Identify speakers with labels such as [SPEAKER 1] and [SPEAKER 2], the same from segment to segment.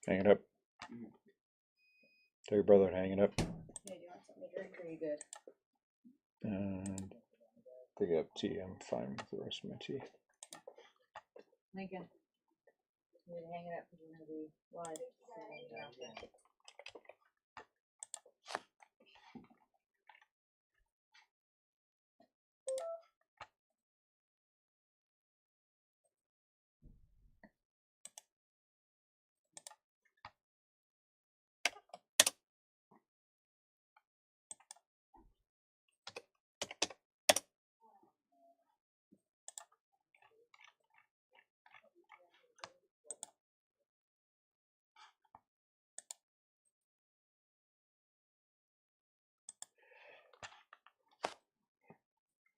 [SPEAKER 1] Hang it up. Tell your brother to hang it up.
[SPEAKER 2] Hey, do you want something to drink or are you good?
[SPEAKER 1] And pick up tea. I'm fine with the rest of my tea.
[SPEAKER 2] Lincoln, you need to hang it up because you're going to be live.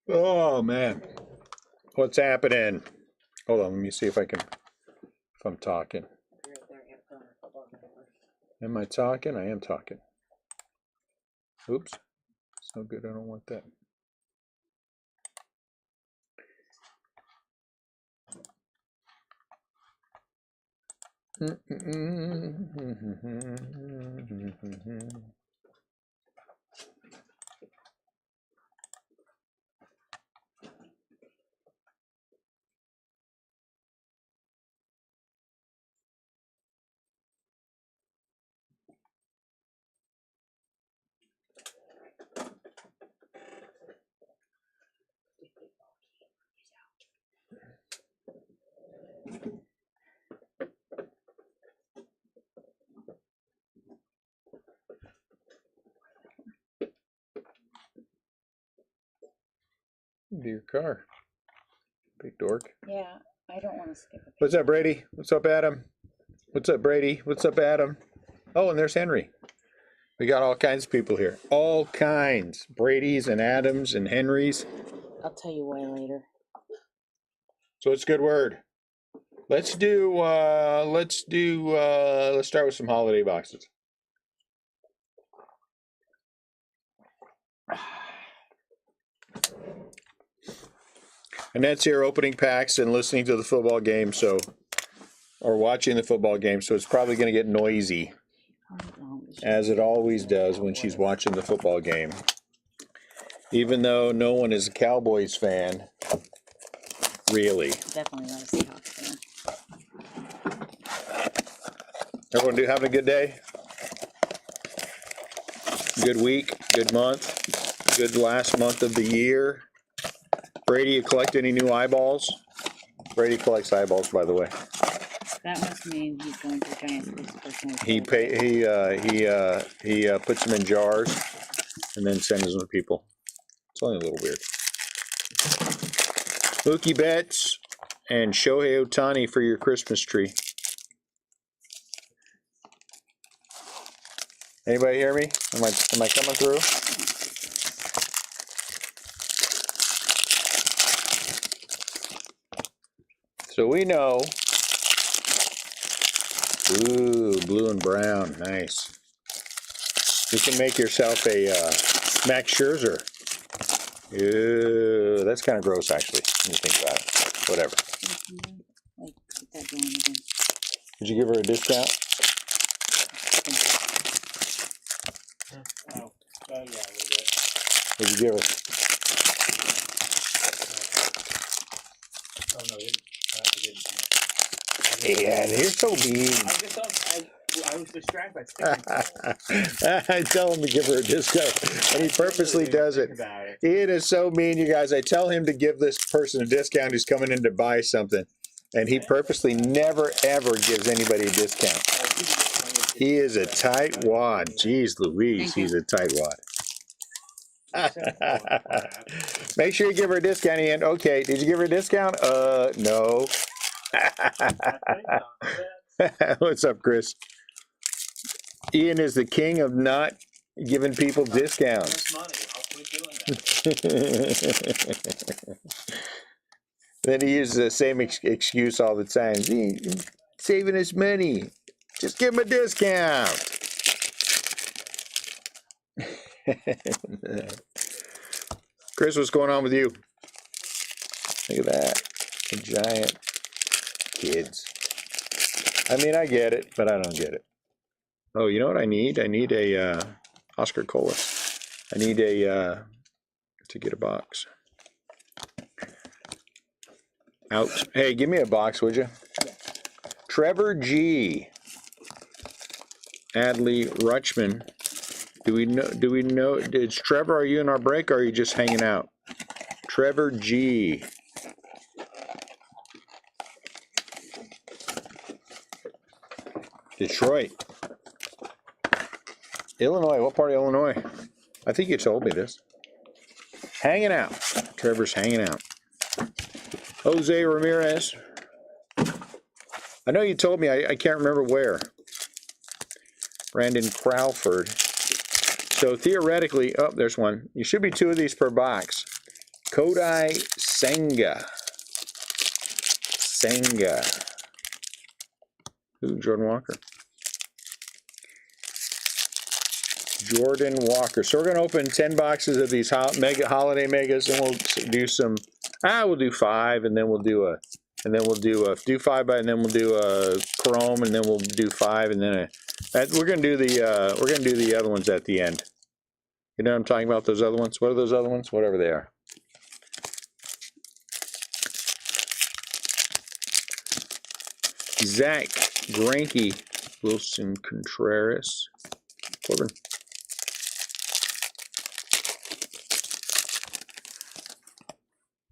[SPEAKER 1] Oh man, what's happening? Hold on, let me see if I can. If I'm talking. Am I talking? I am talking. Oops. So good. I don't want that. Do your car. Big dork.
[SPEAKER 2] Yeah, I don't want to skip it.
[SPEAKER 1] What's up, Brady? What's up, Adam? What's up, Brady? What's up, Adam? Oh, and there's Henry. We got all kinds of people here. All kinds. Brady's and Adams and Henry's.
[SPEAKER 2] I'll tell you why later.
[SPEAKER 1] So it's a good word. Let's start with some holiday boxes. Annette's here opening packs and listening to the football game, or watching the football game, so it's probably going to get noisy, as it always does when she's watching the football game. Even though no one is a Cowboys fan, really.
[SPEAKER 2] Definitely not a Seahawks fan.
[SPEAKER 1] Everyone having a good day? Good week, good month, good last month of the year. Brady, you collect any new eyeballs? Brady collects eyeballs, by the way.
[SPEAKER 2] That must mean he's going to Giants personally.
[SPEAKER 1] He puts them in jars and then sends them to people. It's only a little weird. Mookie Betts and Shohei Ohtani for your Christmas tree. Anybody hear me? Am I coming through? So we know. Ooh, blue and brown, nice. You can make yourself a Max Scherzer. Ew, that's kind of gross, actually, when you think about it. Whatever.
[SPEAKER 2] Like, keep that going again.
[SPEAKER 1] Did you give her a discount?
[SPEAKER 3] Oh, yeah, a little bit.
[SPEAKER 1] What did you give her?
[SPEAKER 3] Oh, no, he didn't.
[SPEAKER 1] Yeah, they're so mean.
[SPEAKER 3] I was distracted by sticking.
[SPEAKER 1] I tell him to give her a discount, and he purposely does it. It is so mean, you guys. I tell him to give this person a discount who's coming in to buy something, and he purposely never, ever gives anybody a discount. He is a tight wad. Jeez Louise, he's a tight wad. Make sure you give her a discount, Ian. Okay, did you give her a discount? No. What's up, Chris? Ian is the king of not giving people discounts. Then he uses the same excuse all the time. He's saving his money. Just give him a discount. Chris, what's going on with you? Look at that. A giant kids. I mean, I get it, but I don't get it. Oh, you know what I need? I need a Oscar Cola. I need a to get a box. Out. Hey, give me a box, would you? Trevor G. Adley Rutschman. Do we know? Is Trevor? Are you in our break? Or are you just hanging out? Trevor G. Detroit. Illinois. What part of Illinois? I think you told me this. Hanging out. Trevor's hanging out. Jose Ramirez. I know you told me. I can't remember where. Brandon Crawford. So theoretically, oh, there's one. You should be 2 of these per box. Kodai Senga. Ooh, Jordan Walker. Jordan Walker. So we're going to open 10 boxes of these mega holiday megas, and we'll do some. We'll do 5, and then we'll do a, and then we'll do a do 5 by, and then we'll do a chrome, and then we'll do 5, and then we're going to do the other ones at the end. You know what I'm talking about? Those other ones. What are those other ones? Whatever they are. Zach Granke, Wilson Contreras, Corbin.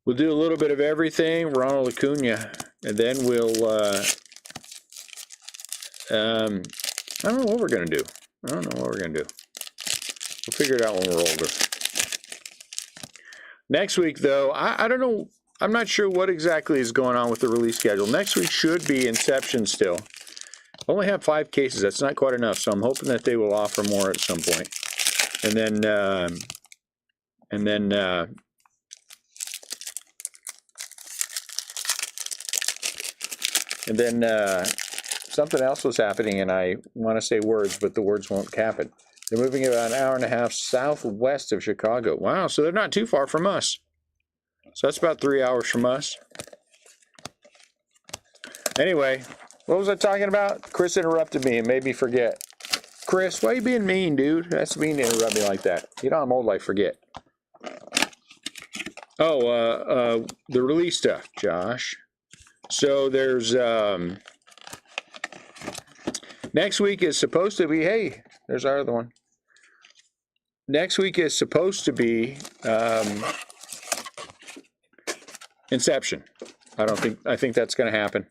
[SPEAKER 1] We'll do a little bit of everything, Ronald Acuna, and then we'll, I don't know what we're going to do. We'll figure it out when we're older. Next week, though, I don't know. I'm not sure what exactly is going on with the release schedule. Next week should be Inception still. Only have 5 cases. That's not quite enough, so I'm hoping that they will offer more at some point. And then something else was happening, and I want to say words, but the words won't happen. They're moving about an hour and a half southwest of Chicago. Wow, so they're not too far from us. So that's about 3 hours from us. Anyway, what was I talking about? Chris interrupted me and made me forget. Chris, why are you being mean, dude? That's mean to interrupt me like that. You know I'm old, I forget. Oh, the release stuff, Josh. So there's next week is supposed to be, hey, there's our other one. Next week is supposed to be Inception. I think that's going to happen.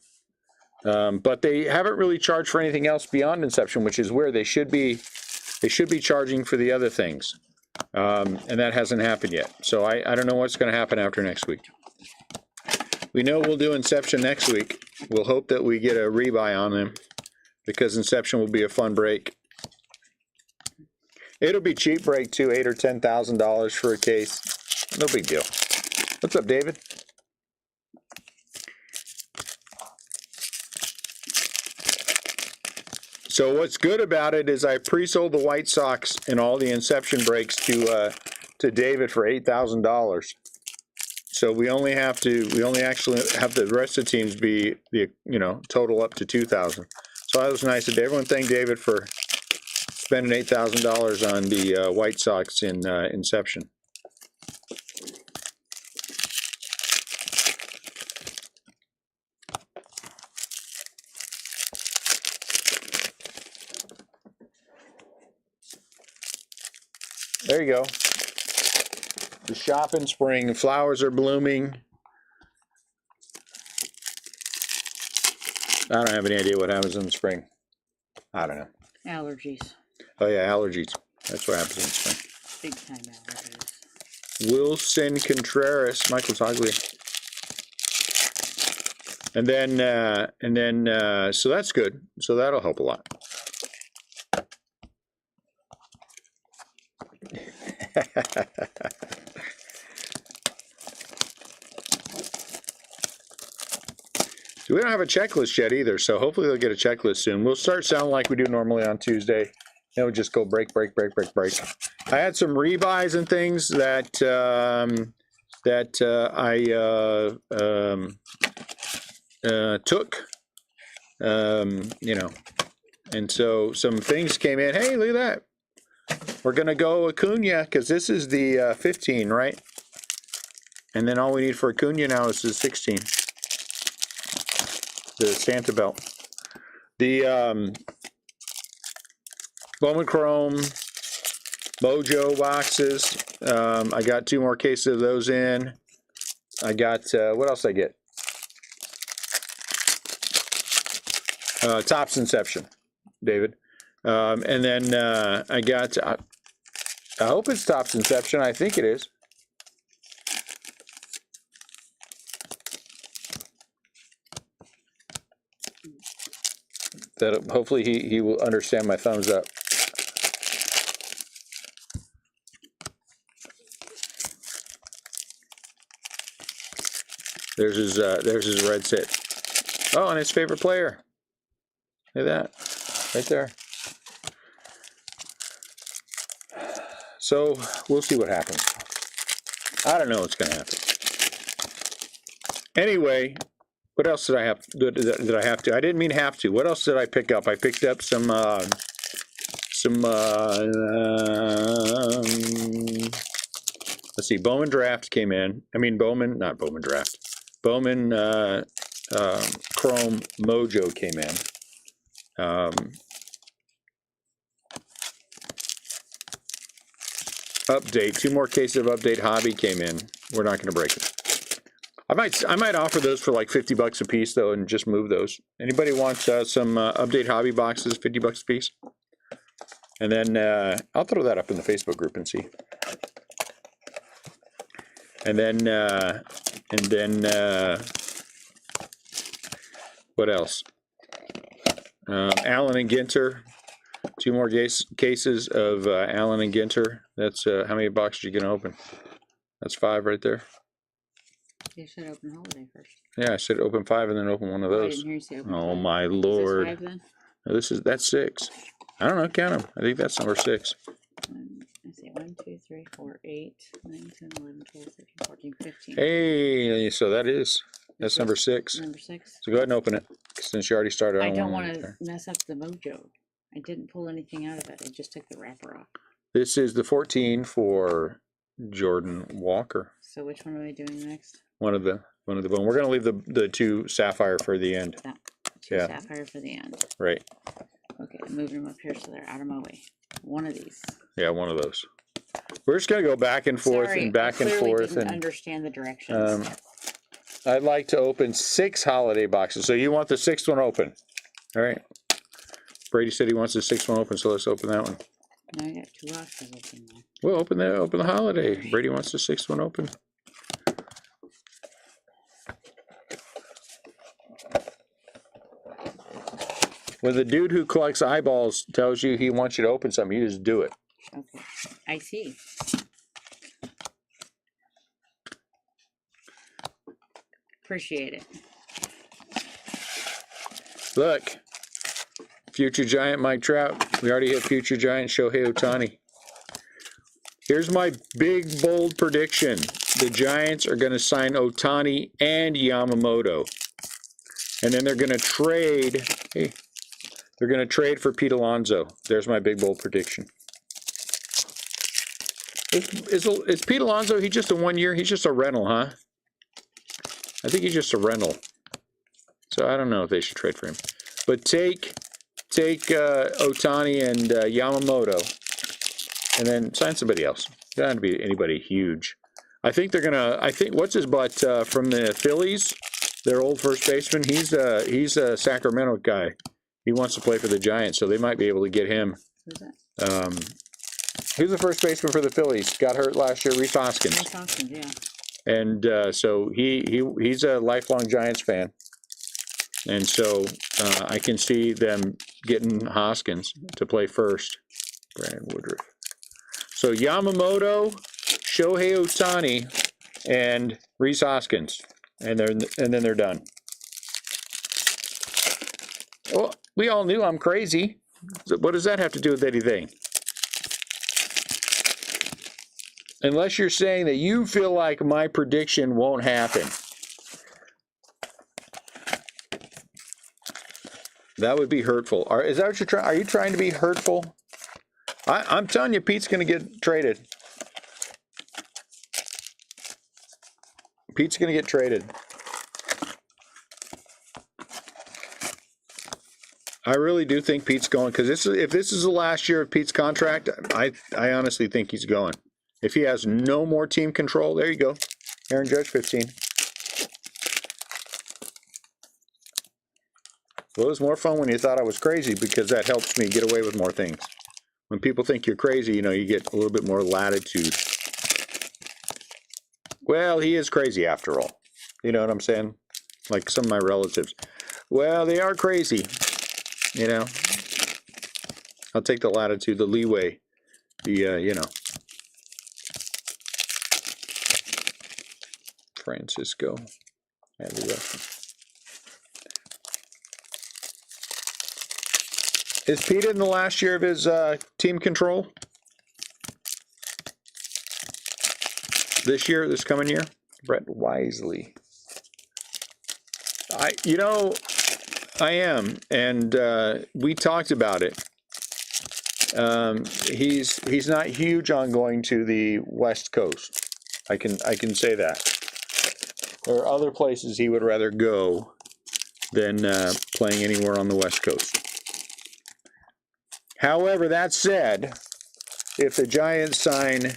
[SPEAKER 1] But they haven't really charged for anything else beyond Inception, which is where they should be charging for the other things. And that hasn't happened yet. So I don't know what's going to happen after next week. We know we'll do Inception next week. We'll hope that we get a rebuy on them because Inception will be a fun break. It'll be cheap break too, $8,000 or $10,000 for a case. No big deal. What's up, David? So what's good about it is I pre-sold the White Sox and all the Inception breaks to David for $8,000. So we only actually have the rest of the teams be the total up to $2,000. So that was nice of David. Everyone thank David for spending $8,000 on the White Sox in Inception. There you go. The shop in spring. Flowers are blooming. I don't have any idea what happens in the spring. I don't know.
[SPEAKER 2] Allergies.
[SPEAKER 1] Oh yeah, allergies. That's what happens in the spring.
[SPEAKER 2] Big time allergies.
[SPEAKER 1] Wilson Contreras, Michael Togley. And then so that's good. So that'll help a lot. So we don't have a checklist yet either, so hopefully they'll get a checklist soon. We'll start sounding like we do normally on Tuesday. We'll just go break. I had some rebuys and things that I took You know, and so some things came in. Hey, look at that. We're going to go Acuna because this is the 15, right? And then all we need for Acuna now is the 16. The Santa Belt. The Bowman Chrome Mojo boxes. I got 2 more cases of those in. I got, what else did I get? Topps Inception, David. And then I got, I hope it's Topps Inception. I think it is. That hopefully he will understand my thumbs up. There's his red set. Oh, and his favorite player. Look at that, right there. So we'll see what happens. I don't know what's going to happen. Anyway, what else did I have? Did I have to? I didn't mean have to. What else did I pick up? I picked up some. Let's see. Bowman Draft came in. I mean Bowman, not Bowman Draft. Bowman Chrome Mojo came in. Update. 2 more cases of Update Hobby came in. We're not going to break it. I might offer those for like $50 a piece though, and just move those. Anybody wants some Update Hobby boxes, $50 a piece? And then I'll throw that up in the Facebook group and see. And then what else? Allen and Ginter. 2 more cases of Allen and Ginter. That's how many boxes are you going to open? That's 5 right there.
[SPEAKER 2] You should open Holiday first.
[SPEAKER 1] Yeah, I said open 5 and then open one of
[SPEAKER 2] I
[SPEAKER 1] those.
[SPEAKER 2] didn't hear you say open
[SPEAKER 1] Oh
[SPEAKER 2] 5.
[SPEAKER 1] my
[SPEAKER 2] Is
[SPEAKER 1] lord!
[SPEAKER 2] this 5 then?
[SPEAKER 1] No, that's 6. I don't know. Count them. I think that's number 6.
[SPEAKER 2] I see 1, 2, 3, 4, 8, 9, 10, 11, 12, 13, 14, 15.
[SPEAKER 1] Hey, so that's number 6.
[SPEAKER 2] Number 6.
[SPEAKER 1] So go ahead and open it since you already started.
[SPEAKER 2] I don't want to mess up the mojo. I didn't pull anything out of it. I just took the wrapper off.
[SPEAKER 1] This is the 14 for Jordan Walker.
[SPEAKER 2] So which one am I doing next?
[SPEAKER 1] One of the bone. We're gonna leave the 2 Sapphire for the end.
[SPEAKER 2] That 2
[SPEAKER 1] Yeah.
[SPEAKER 2] Sapphire for the end.
[SPEAKER 1] Right.
[SPEAKER 2] Okay, I'm moving them up here so they're out of my way. One of these.
[SPEAKER 1] Yeah, one of those. We're just gonna go back and forth and back and forth
[SPEAKER 2] didn't
[SPEAKER 1] and
[SPEAKER 2] understand the directions.
[SPEAKER 1] I'd like to open 6 holiday boxes. So you want the 6th one open? All right. Brady said he wants the 6th one open, so let's open that one.
[SPEAKER 2] Now I got 2 boxes open now.
[SPEAKER 1] Well, open the holiday. Brady wants the 6th one open. When the dude who collects eyeballs tells you he wants you to open something, you just do it.
[SPEAKER 2] Okay, I see. Appreciate it.
[SPEAKER 1] Look, future Giant Mike Trout. We already hit future Giant Shohei Ohtani. Here's my big, bold prediction. The Giants are going to sign Ohtani and Yamamoto. And then they're going to trade. Hey, they're going to trade for Pete Alonso. There's my big, bold prediction. Is Pete Alonso, he's just a 1 year? He's just a rental, huh? I think he's just a rental. So I don't know if they should trade for him. But take Ohtani and Yamamoto, and then sign somebody else. It doesn't have to be anybody huge. I think they're gonna. I think what's his butt from the Phillies, their old first baseman. He's a Sacramento guy. He wants to play for the Giants, so they might be able to get him.
[SPEAKER 2] Who's that?
[SPEAKER 1] Who's the first baseman for the Phillies? Got hurt last year. Rhys Hoskins.
[SPEAKER 2] Rhys Hoskins, yeah.
[SPEAKER 1] And so he's a lifelong Giants fan. And so I can see them getting Hoskins to play first. Brandon Woodruff. So Yamamoto, Shohei Ohtani, and Rhys Hoskins, and then they're done. Well, we all knew I'm crazy. So what does that have to do with anything? Unless you're saying that you feel like my prediction won't happen. That would be hurtful. Is that what you're trying? Are you trying to be hurtful? I'm telling you, Pete's going to get traded. Pete's going to get traded. I really do think Pete's going, because if this is the last year of Pete's contract, I honestly think he's going. If he has no more team control, there you go. Aaron Judge, 15. Well, it was more fun when you thought I was crazy, because that helps me get away with more things. When people think you're crazy, you know, you get a little bit more latitude. Well, he is crazy after all. You know what I'm saying? Like some of my relatives. Well, they are crazy. You know, I'll take the latitude, the leeway, you know. Francisco and the rest. Is Pete in the last year of his team control? This year, this coming year? Brett Wisely. You know, I am, and we talked about it. He's not huge on going to the West Coast. I can say that. There are other places he would rather go than playing anywhere on the West Coast. However, that said, if the Giants sign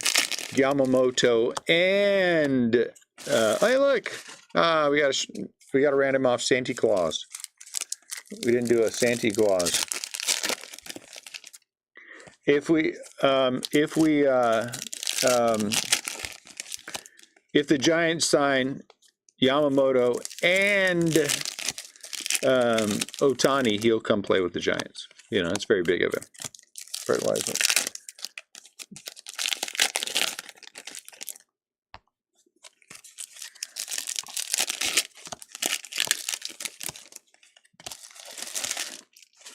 [SPEAKER 1] Yamamoto and hey, look, we got to round him off Santa Claus. We didn't do a Santa Claus. If the Giants sign Yamamoto and Ohtani, he'll come play with the Giants. You know, it's very big of him. Brett Wisely.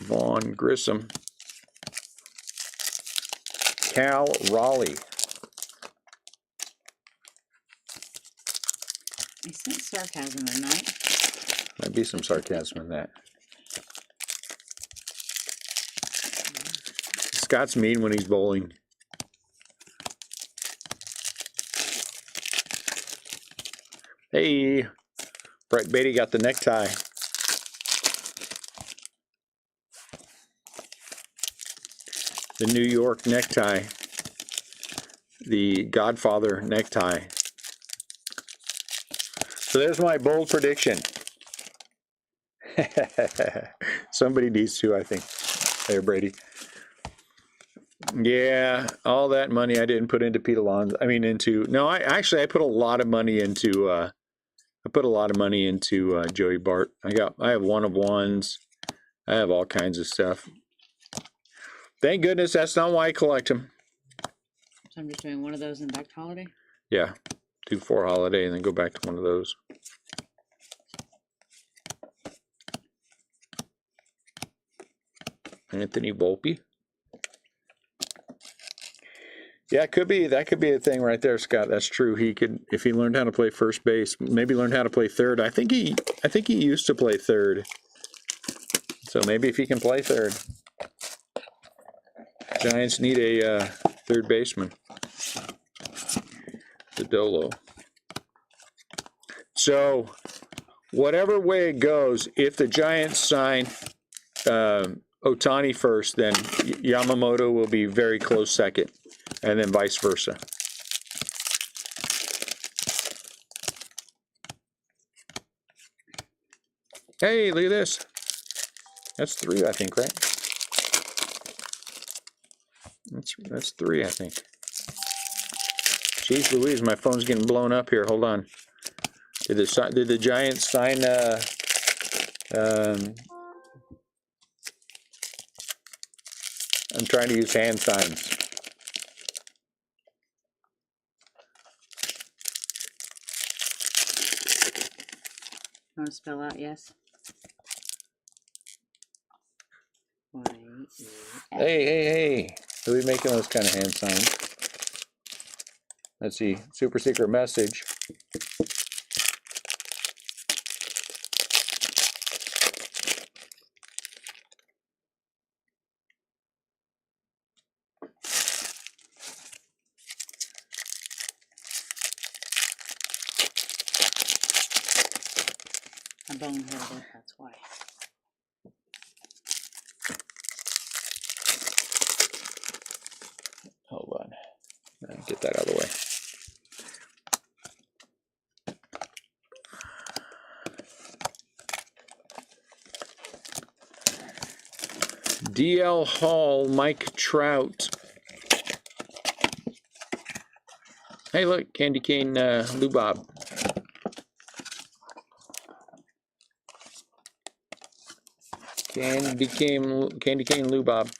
[SPEAKER 1] Vaughn Grissom. Cal Raleigh.
[SPEAKER 2] I sense sarcasm in that.
[SPEAKER 1] Might be some sarcasm in that. Scott's mean when he's bowling. Hey, Brett Beatty got the necktie. The New York necktie. The Godfather necktie. So there's my bold prediction. Somebody needs to, I think. There, Brady. Yeah, all that money I didn't put into Pete Alonso. I mean, I put a lot of money into. Joey Bart. I have one of ones. I have all kinds of stuff. Thank goodness that's not why I collect them.
[SPEAKER 2] So I'm just doing one of those and back to holiday?
[SPEAKER 1] Yeah, do 4 holiday and then go back to one of those. Anthony Volpe. Yeah, it could be. That could be a thing right there, Scott. That's true. He could, if he learned how to play first base, maybe learn how to play third. I think he used to play third. So maybe if he can play third. Giants need a third baseman. The Dolo. So whatever way it goes, if the Giants sign Ohtani first, then Yamamoto will be very close second, and then vice versa. Hey, look at this. That's 3, I think, right? That's 3, I think. Jeez Louise, my phone's getting blown up here. Hold on. Did the Giants sign I'm trying to use hand signs.
[SPEAKER 2] Want to spell out yes?
[SPEAKER 1] Hey. Who are we making those kind of hand signs? Let's see. Super secret message.
[SPEAKER 2] I boneheaded it, that's why.
[SPEAKER 1] Hold on. Get that out of the way. DL Hall, Mike Trout. Hey, look, Candy Cane Lubob. Candy Cane Lubob.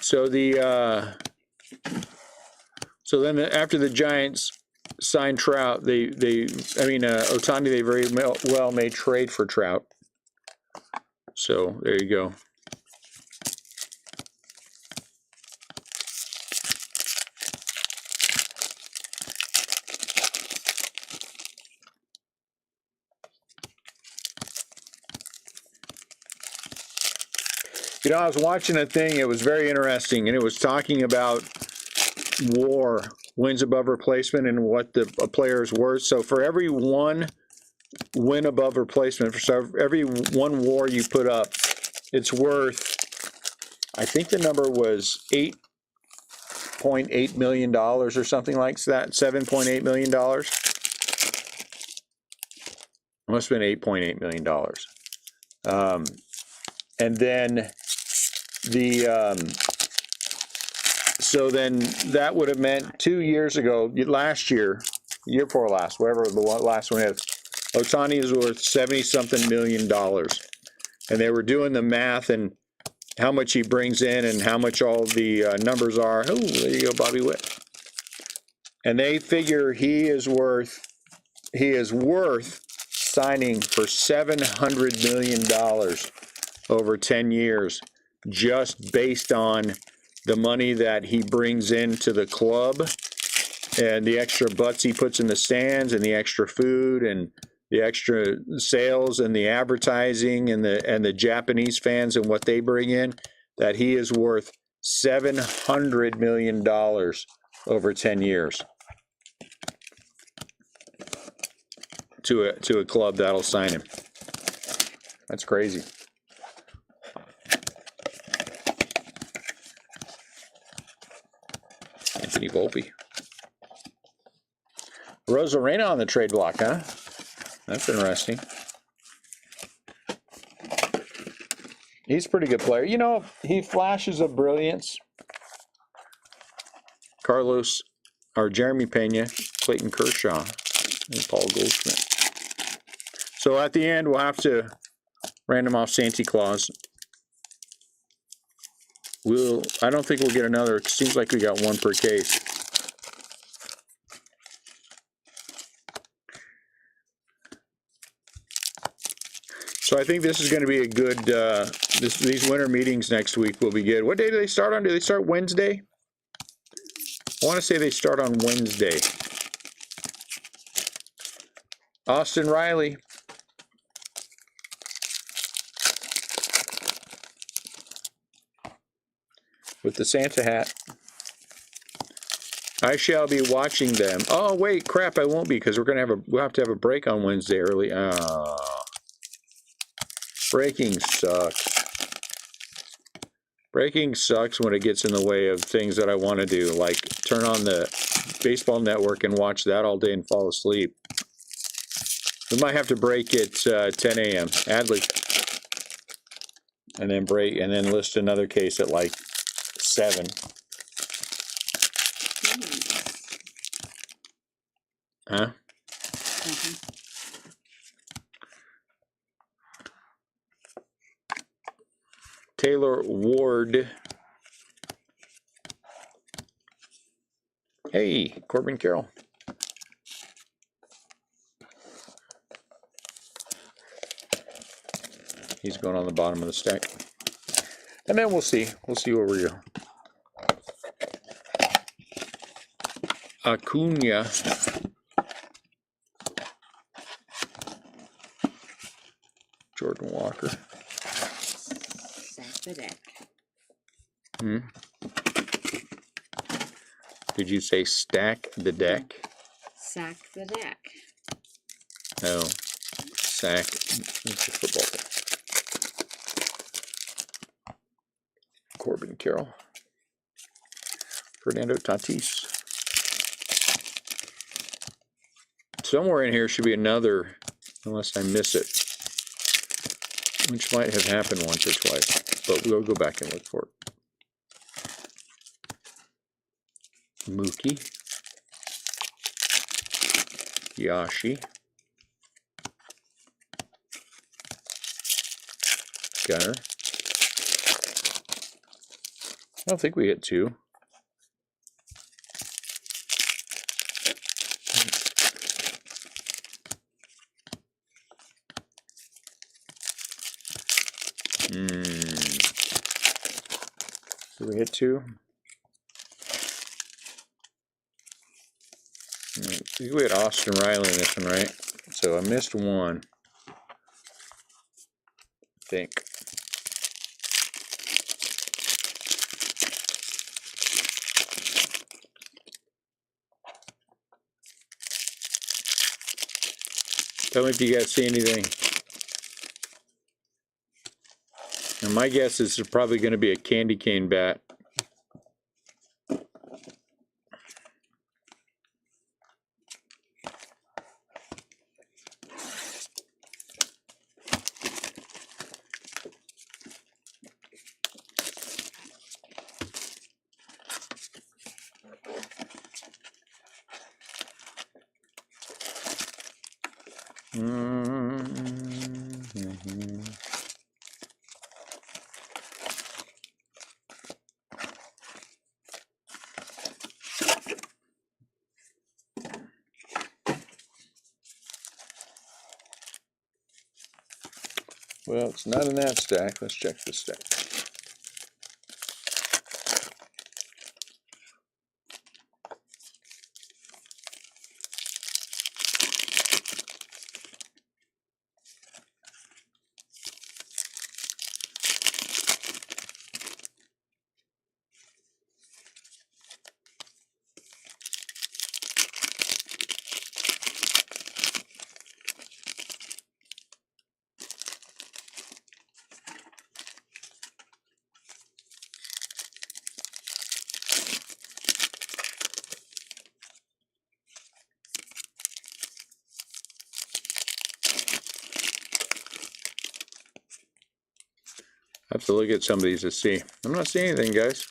[SPEAKER 1] So then after the Giants signed Trout, Ohtani, they very well made trade for Trout. So there you go. You know, I was watching a thing, it was very interesting, and it was talking about WAR, wins above replacement, and what a player is worth. So for every one win above replacement, so every one WAR you put up, it's worth, I think the number was $8.8 million or something like that, $7.8 million. Must have been $8.8 million. And then so then that would have meant 2 years ago, last year, year before last, whatever the last one is, Ohtani is worth $70-something million. And they were doing the math and how much he brings in and how much all the numbers are. Oh, there you go, Bobby Witt. And they figure he is worth signing for $700 million over 10 years, just based on the money that he brings into the club and the extra butts he puts in the stands and the extra food and the extra sales and the advertising and the Japanese fans and what they bring in, that he is worth $700 million over 10 years to a club that'll sign him. That's crazy. Anthony Volpe. Rosarena on the trade block, huh? That's interesting. He's a pretty good player. You know, he flashes of brilliance. Jeremy Pena, Clayton Kershaw, and Paul Goldschmidt. So at the end, we'll have to random off Santa Claus. I don't think we'll get another. It seems like we got one per case. So I think this is going to be a good, these winter meetings next week will be good. What day do they start on? Do they start Wednesday? I want to say they start on Wednesday. Austin Riley. With the Santa hat. I shall be watching them. Oh, wait, crap, I won't be because we'll have to have a break on Wednesday early. Breaking sucks. Breaking sucks when it gets in the way of things that I want to do, like turn on the baseball network and watch that all day and fall asleep. We might have to break at 10 a.m. Adley. And then break, and then list another case at like 7. Huh?
[SPEAKER 2] Mm-hmm.
[SPEAKER 1] Taylor Ward. Hey, Corbin Carroll. He's going on the bottom of the stack. And then we'll see. We'll see where we go. Acuna. Jordan Walker.
[SPEAKER 2] Sack the deck.
[SPEAKER 1] Did you say stack the deck?
[SPEAKER 2] Sack the deck.
[SPEAKER 1] No. Sack. It's a football thing. Corbin Carroll. Fernando Tatis. Somewhere in here should be another, unless I miss it, which might have happened once or twice, but we'll go back and look for it. Mookie. Yashi. Gunner. I don't think we hit 2. Did we hit 2? I think we had Austin Riley in this one, right? So I missed 1. I think. Tell me if you guys see anything. And my guess is it's probably going to be a candy cane bat. Well, it's not in that stack. Let's check this stack. I have to look at some of these to see. I'm not seeing anything, guys.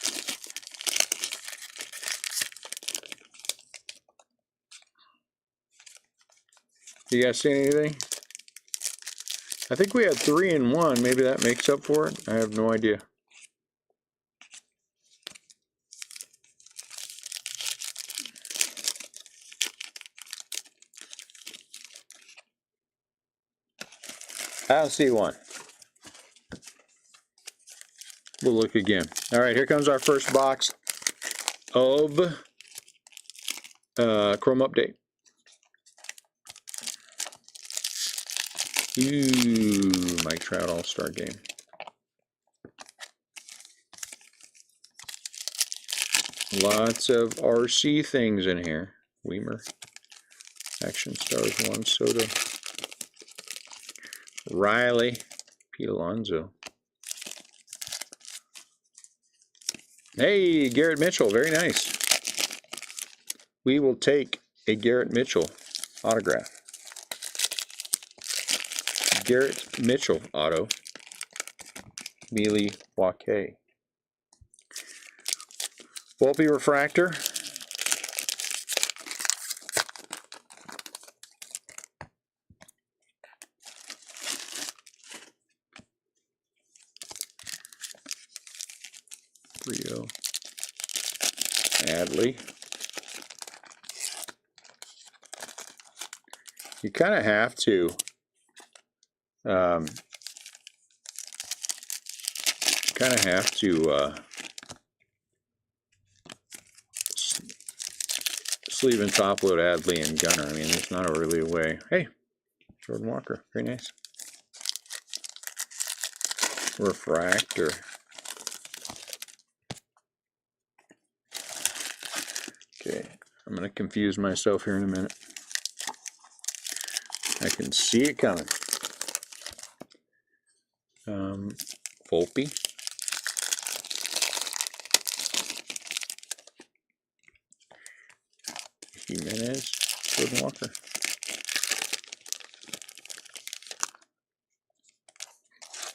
[SPEAKER 1] You guys see anything? I think we had 3 in 1. Maybe that makes up for it. I have no idea. I don't see one. We'll look again. All right, here comes our first box of Chrome Update. Ooh, Mike Trout All-Star Game. Lots of RC things in here. Weimer. Action Stars 1 Soda. Riley. Pete Alonso. Hey, Garrett Mitchell. Very nice. We will take a Garrett Mitchell autograph. Garrett Mitchell auto. Mealy Wake. Volpe refractor. Rio. Adley. You kind of have to sleeve and top load Adley and Gunner. I mean, there's not a really way. Hey, Jordan Walker, very nice. Refractor. Okay, I'm going to confuse myself here in a minute. I can see it coming. Volpe. Jimenez. Jordan Walker.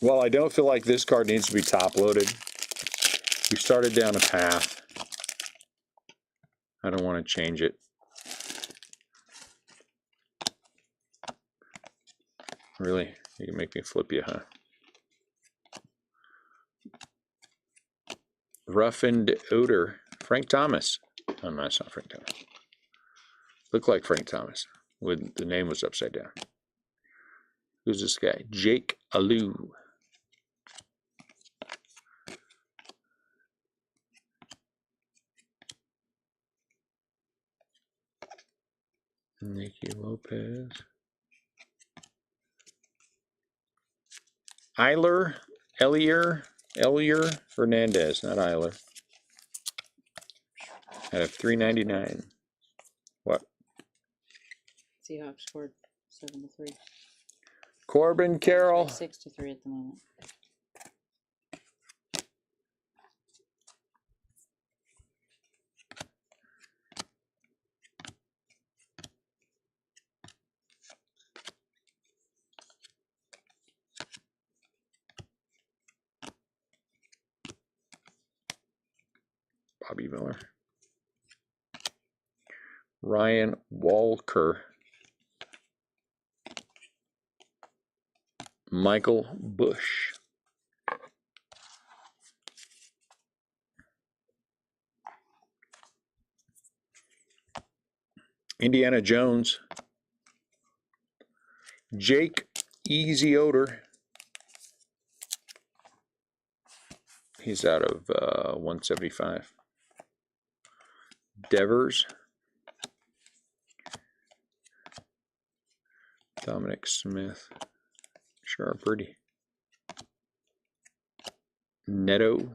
[SPEAKER 1] Well, I don't feel like this card needs to be top loaded. We started down a path. I don't want to change it. Really? You can make me flip you, huh? Roughened Odor. Frank Thomas. Oh, no, that's not Frank Thomas. Looked like Frank Thomas. When the name was upside down. Who's this guy? Jake Alou. Nicky Lopez. Elier Hernandez, not Eiler. Out of 399. What?
[SPEAKER 2] Seahawks scored 7-3.
[SPEAKER 1] Corbin Carroll.
[SPEAKER 2] 6-3 at the moment.
[SPEAKER 1] Bobby Miller. Ryan Walker. Michael Bush. Indiana Jones. Jake Easy Odor. He's out of 175. Devers. Dominic Smith. Sharpard. Neto.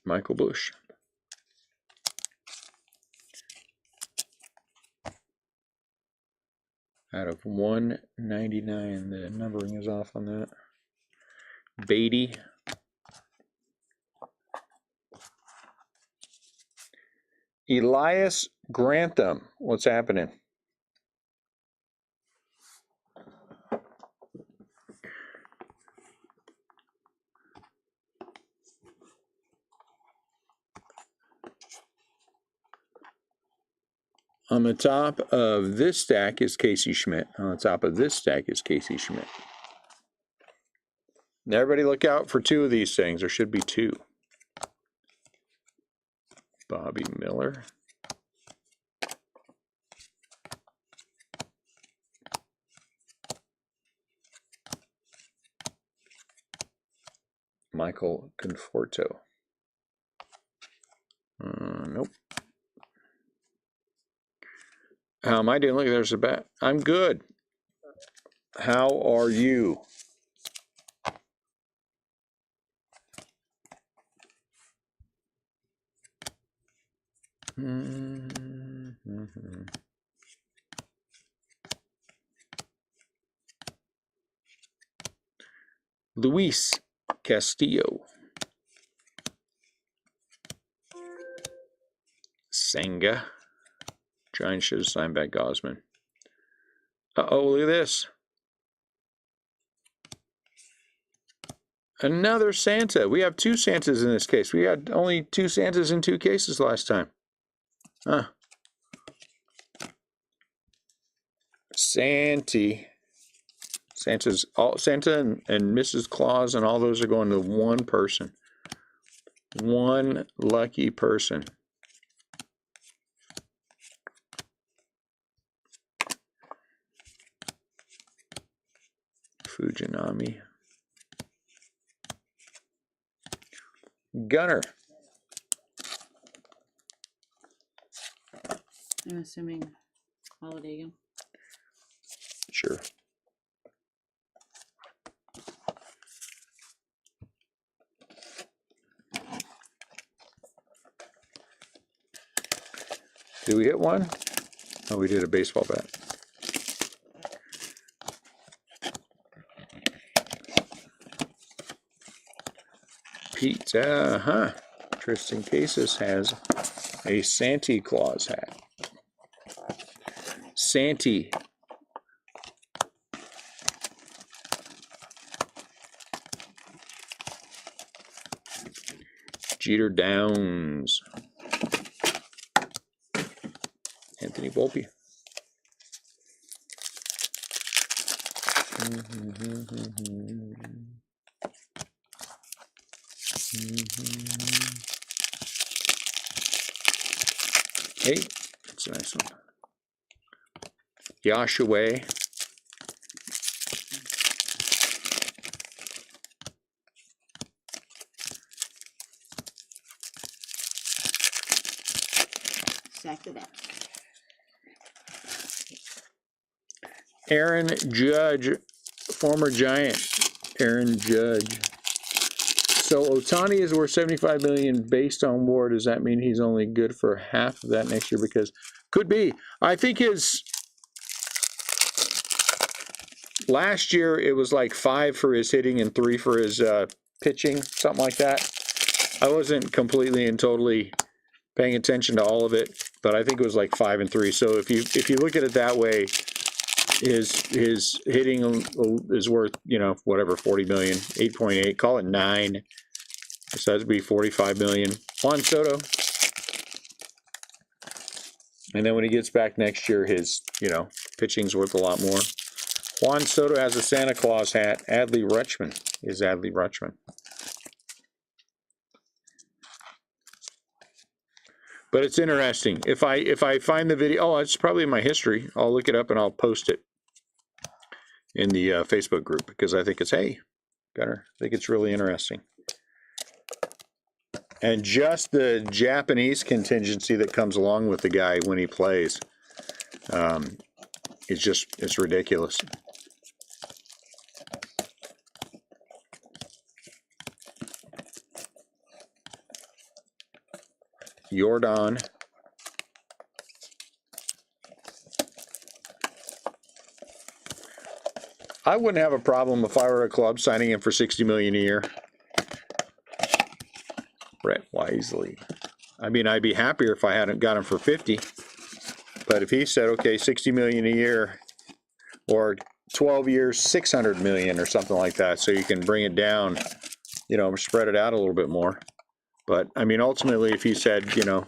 [SPEAKER 1] Michael Bush. Out of 199. The numbering is off on that. Beatty. Elias Grantham. What's happening? On the top of this stack is Casey Schmidt. On the top of this stack is Casey Schmidt. Now everybody look out for two of these things. There should be two. Bobby Miller. Michael Conforto. Nope. How am I doing? Look, there's a bat. I'm good. How are you? Luis Castillo. Senga. Giants should have signed back Gosman. Uh-oh, look at this. Another Santa. We have two Santas in this case. We had only two Santas in two cases last time. Huh. Santa and Mrs. Claus and all those are going to one person. One lucky person. Fujinami. Gunner.
[SPEAKER 2] I'm assuming Holiday again.
[SPEAKER 1] Sure. Did we hit one? Oh, we did a baseball bat. Pete, Tristan Cases has a Santa Claus hat. Santa. Jeter Downs. Anthony Volpe. Hey, that's a nice one. Yashua.
[SPEAKER 2] Stack the deck.
[SPEAKER 1] Aaron Judge, former Giant. Aaron Judge. So Ohtani is worth $75 million based on WAR. Does that mean he's only good for half of that next year? Because could be. I think his last year it was like 5 for his hitting and 3 for his pitching, something like that. I wasn't completely and totally paying attention to all of it, but I think it was like 5 and 3. So if you look at it that way, his hitting is worth, you know, whatever, 40 million, 8.8, call it 9. So that'd be 45 million. Juan Soto. And then when he gets back next year, his, you know, pitching's worth a lot more. Juan Soto has a Santa Claus hat. Adley Rutschman is Adley Rutschman. But it's interesting. If I find the video, oh, it's probably in my history. I'll look it up and I'll post it in the Facebook group because I think it's, hey, Gunner, I think it's really interesting. And just the Japanese contingency that comes along with the guy when he plays, it's ridiculous. Jordan. I wouldn't have a problem if I were a club signing him for $60 million a year. Brett Wisely. I mean, I'd be happier if I hadn't got him for 50. But if he said, okay, $60 million a year or 12 years, $600 million or something like that, so you can bring it down, you know, spread it out a little bit more. But I mean, ultimately, if he said, you know,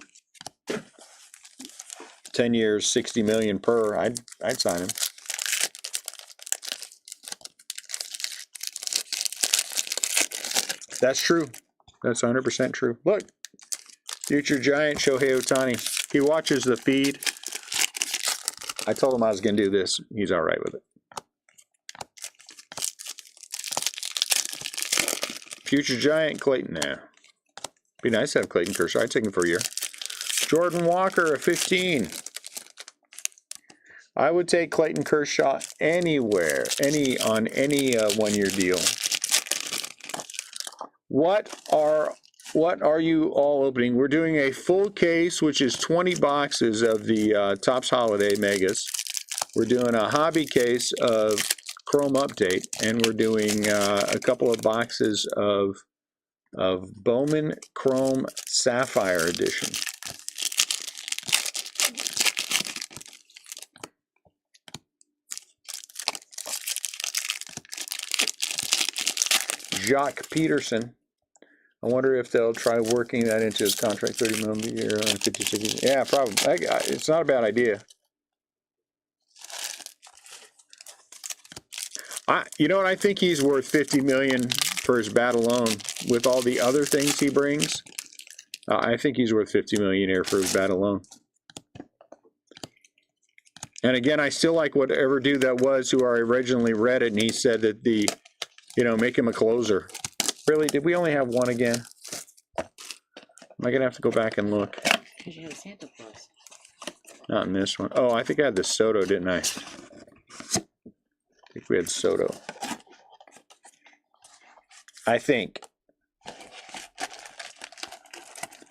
[SPEAKER 1] 10 years, $60 million per, I'd sign him. That's true. That's 100% true. Look, future Giant Shohei Ohtani. He watches the feed. I told him I was going to do this. He's all right with it. Future Giant Clayton. Nah. Be nice to have Clayton Kershaw. I'd take him for a year. Jordan Walker, a 15. I would take Clayton Kershaw anywhere, on any one-year deal. What are you all opening? We're doing a full case, which is 20 boxes of the Topps Holiday Megas. We're doing a hobby case of Chrome Update, and we're doing a couple of boxes of Bowman Chrome Sapphire Edition. Jacques Peterson. I wonder if they'll try working that into his contract, 30 million a year on 56. Yeah, probably. It's not a bad idea. You know what? I think he's worth 50 million for his bat alone. With all the other things he brings, I think he's worth 50 million a year for his bat alone. And again, I still like whatever dude that was who I originally read it, and he said that make him a closer. Really? Did we only have one again? Am I going to have to go back and look?
[SPEAKER 2] Because you have a Santa Claus.
[SPEAKER 1] Not in this one. Oh, I think I had the Soto, didn't I? I think we had Soto. I think.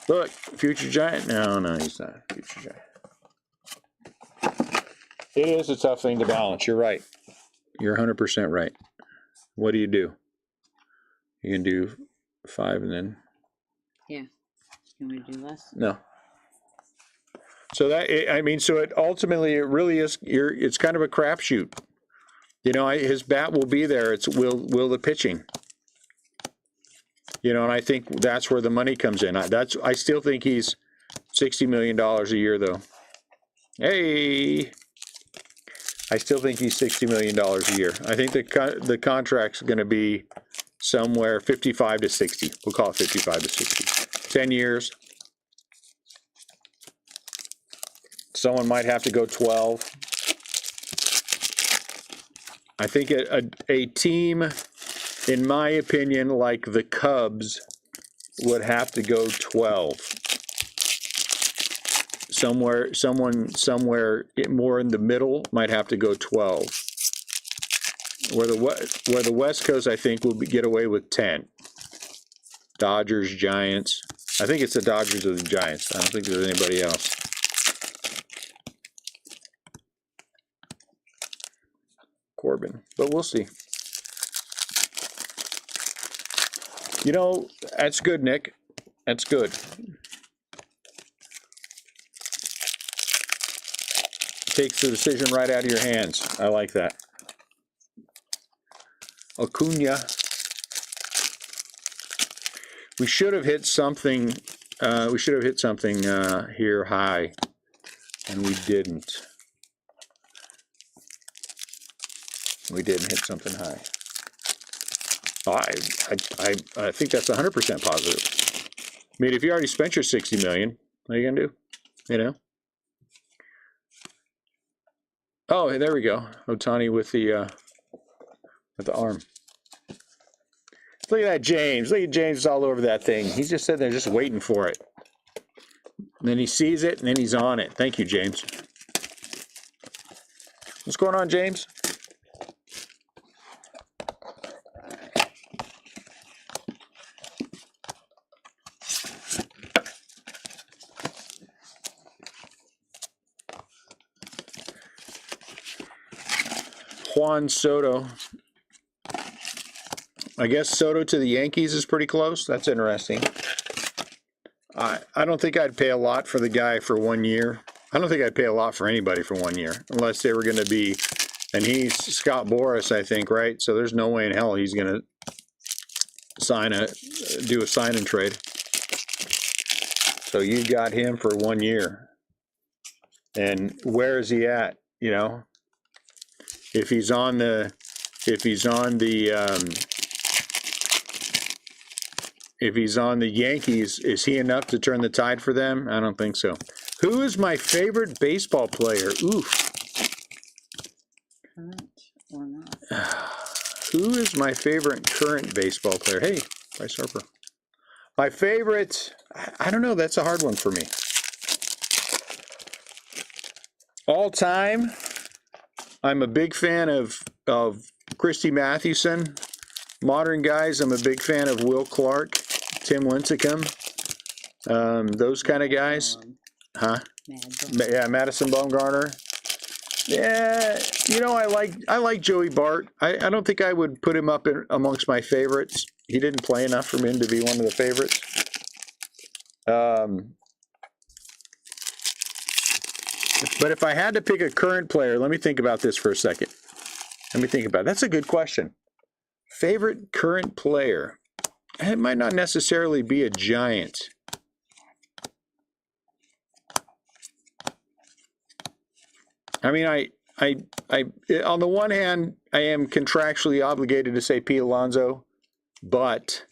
[SPEAKER 1] Look, Future Giant. No, he's not Future Giant. It is a tough thing to balance. You're right. You're 100% right. What do? You can do 5 and then...
[SPEAKER 2] Yeah. Can we do less?
[SPEAKER 1] No. So so it ultimately, it really is, it's kind of a crapshoot. You know, his bat will be there. It's will the pitching. You know, and I think that's where the money comes in. I still think he's $60 million a year, though. Hey, I still think he's $60 million a year. I think the contract's going to be somewhere 55 to 60. We'll call it 55 to 60. 10 years. Someone might have to go 12. I think a team, in my opinion, like the Cubs, would have to go 12. Somewhere more in the middle might have to go 12. Where the West Coast, I think, will get away with 10. Dodgers, Giants. I think it's the Dodgers or the Giants. I don't think there's anybody else. Corbin, but we'll see. You know, that's good, Nick. That's good. Takes the decision right out of your hands. I like that. Acuna. We should have hit something. Here high, and we didn't. We didn't hit something high. Oh, I think that's 100% positive. I mean, if you already spent your $60 million, what are you gonna do? You know. Oh, there we go. Ohtani with the arm. Look at that, James. Look at James all over that thing. He's just sitting there, just waiting for it. And then he sees it, and then he's on it. Thank you, James. What's going on, James? Juan Soto. I guess Soto to the Yankees is pretty close. That's interesting. I don't think I'd pay a lot for the guy for 1 year. I don't think I'd pay a lot for anybody for 1 year, unless they were going to be, and he's Scott Boras, I think, right? So there's no way in hell he's going to do a sign and trade. So you got him for 1 year. And where is he at? You know, if he's on the Yankees, is he enough to turn the tide for them? I don't think so. Who is my favorite baseball player? Oof.
[SPEAKER 2] Current or not?
[SPEAKER 1] Who is my favorite current baseball player? Hey, Bryce Harper. My favorite, I don't know. That's a hard one for me. All time, I'm a big fan of Christy Mathewson. Modern guys, I'm a big fan of Will Clark, Tim Lincecum, those kind of guys. Huh? Yeah, Madison Bumgarner. Yeah, you know, I like Joey Bart. I don't think I would put him up amongst my favorites. He didn't play enough for him to be one of the favorites. But if I had to pick a current player, let me think about this for a second. That's a good question. Favorite current player? It might not necessarily be a Giant. I mean, I on the one hand, I am contractually obligated to say Pete Alonso, but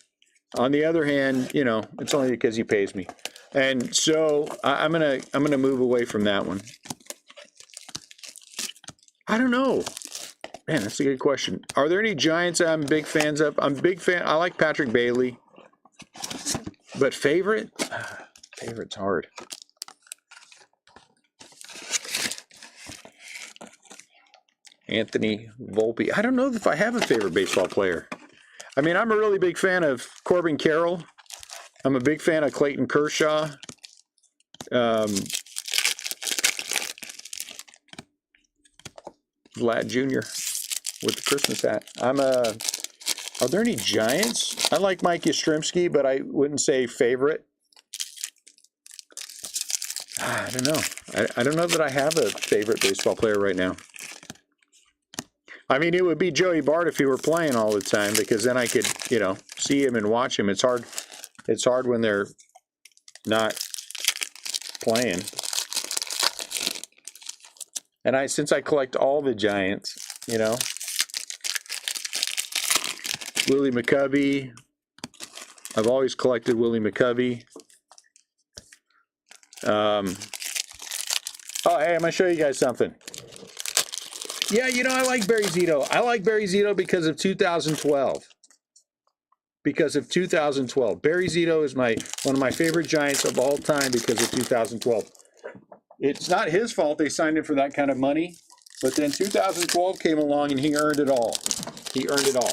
[SPEAKER 1] on the other hand, you know, it's only because he pays me, and so I'm gonna move away from that one. I don't know. Man, that's a good question. Are there any Giants I'm big fans of? I like Patrick Bailey, but favorite? Favorite's hard. Anthony Volpe. I don't know if I have a favorite baseball player. I mean, I'm a really big fan of Corbin Carroll. I'm a big fan of Clayton Kershaw. Vlad Jr. with the Christmas hat. Are there any Giants? I like Mike Yastrzemski, but I wouldn't say favorite. I don't know. I don't know that I have a favorite baseball player right now. I mean, it would be Joey Bart if he were playing all the time, because then I could, you know, see him and watch him. It's hard. It's hard when they're not playing. And since I collect all the Giants, you know, Willie McCovey. I've always collected Willie McCovey. Oh, hey, I'm gonna show you guys something. Yeah, you know, I like Barry Zito. I like Barry Zito because of 2012. Because of 2012. Barry Zito is one of my favorite Giants of all time because of 2012. It's not his fault they signed him for that kind of money, but then 2012 came along and he earned it all. He earned it all,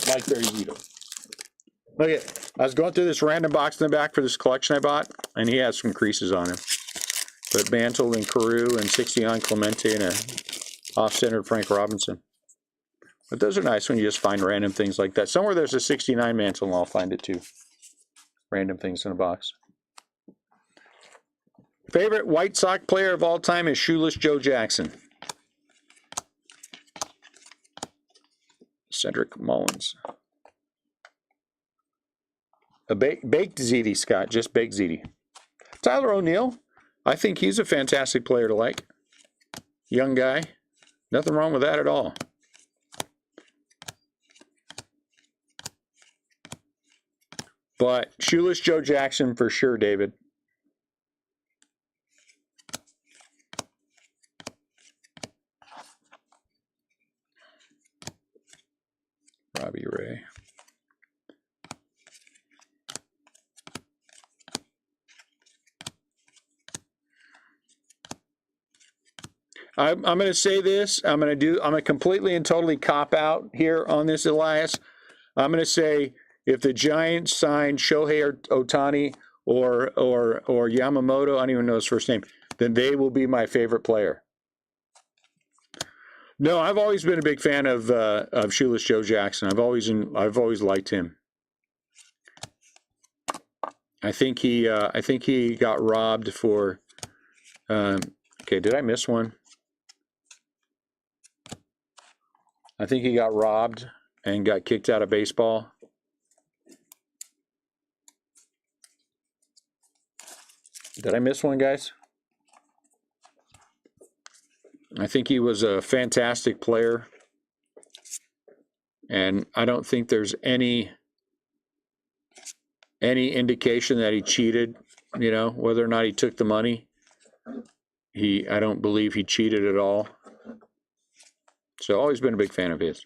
[SPEAKER 1] like Barry Zito. Look at, I was going through this random box in the back for this collection I bought, and he has some creases on him. But Mantle and Carew and 60 on Clemente and a off-centered Frank Robinson. But those are nice when you just find random things like that. Somewhere there's a 69 Mantle, and I'll find it too. Random things in a box. Favorite White Sox player of all time is Shoeless Joe Jackson. Cedric Mullins. A baked ZD, Scott. Just baked ZD. Tyler O'Neill. I think he's a fantastic player to like. Young guy. Nothing wrong with that at all. But Shoeless Joe Jackson for sure, David. Robbie Ray. I'm going to say this. I'm going to completely and totally cop out here on this, Elias. I'm going to say if the Giants sign Shohei Ohtani or Yamamoto, I don't even know his first name, then they will be my favorite player. No, I've always been a big fan of Shoeless Joe Jackson. I've always liked him. I think he got robbed for. Okay, did I miss one? I think he got robbed and got kicked out of baseball. Did I miss one, guys? I think he was a fantastic player. And I don't think there's any indication that he cheated, you know, whether or not he took the money. I don't believe he cheated at all. So always been a big fan of his.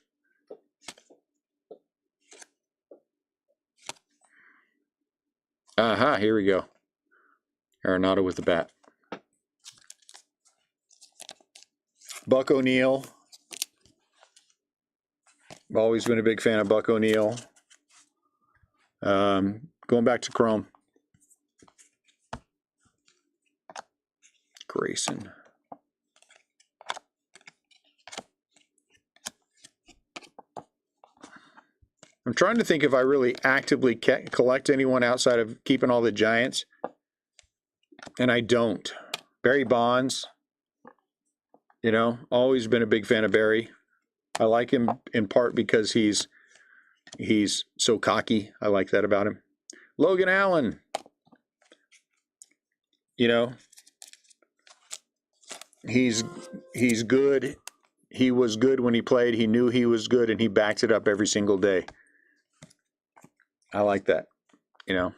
[SPEAKER 1] Aha, here we go. Arenado with the bat. Buck O'Neil. I've always been a big fan of Buck O'Neil. Going back to Chrome. Grayson. I'm trying to think if I really actively collect anyone outside of keeping all the Giants. And I don't. Barry Bonds. You know, always been a big fan of Barry. I like him in part because he's so cocky. I like that about him. Logan Allen. You know, he's good. He was good when he played. He knew he was good, and he backed it up every single day. I like that, you know.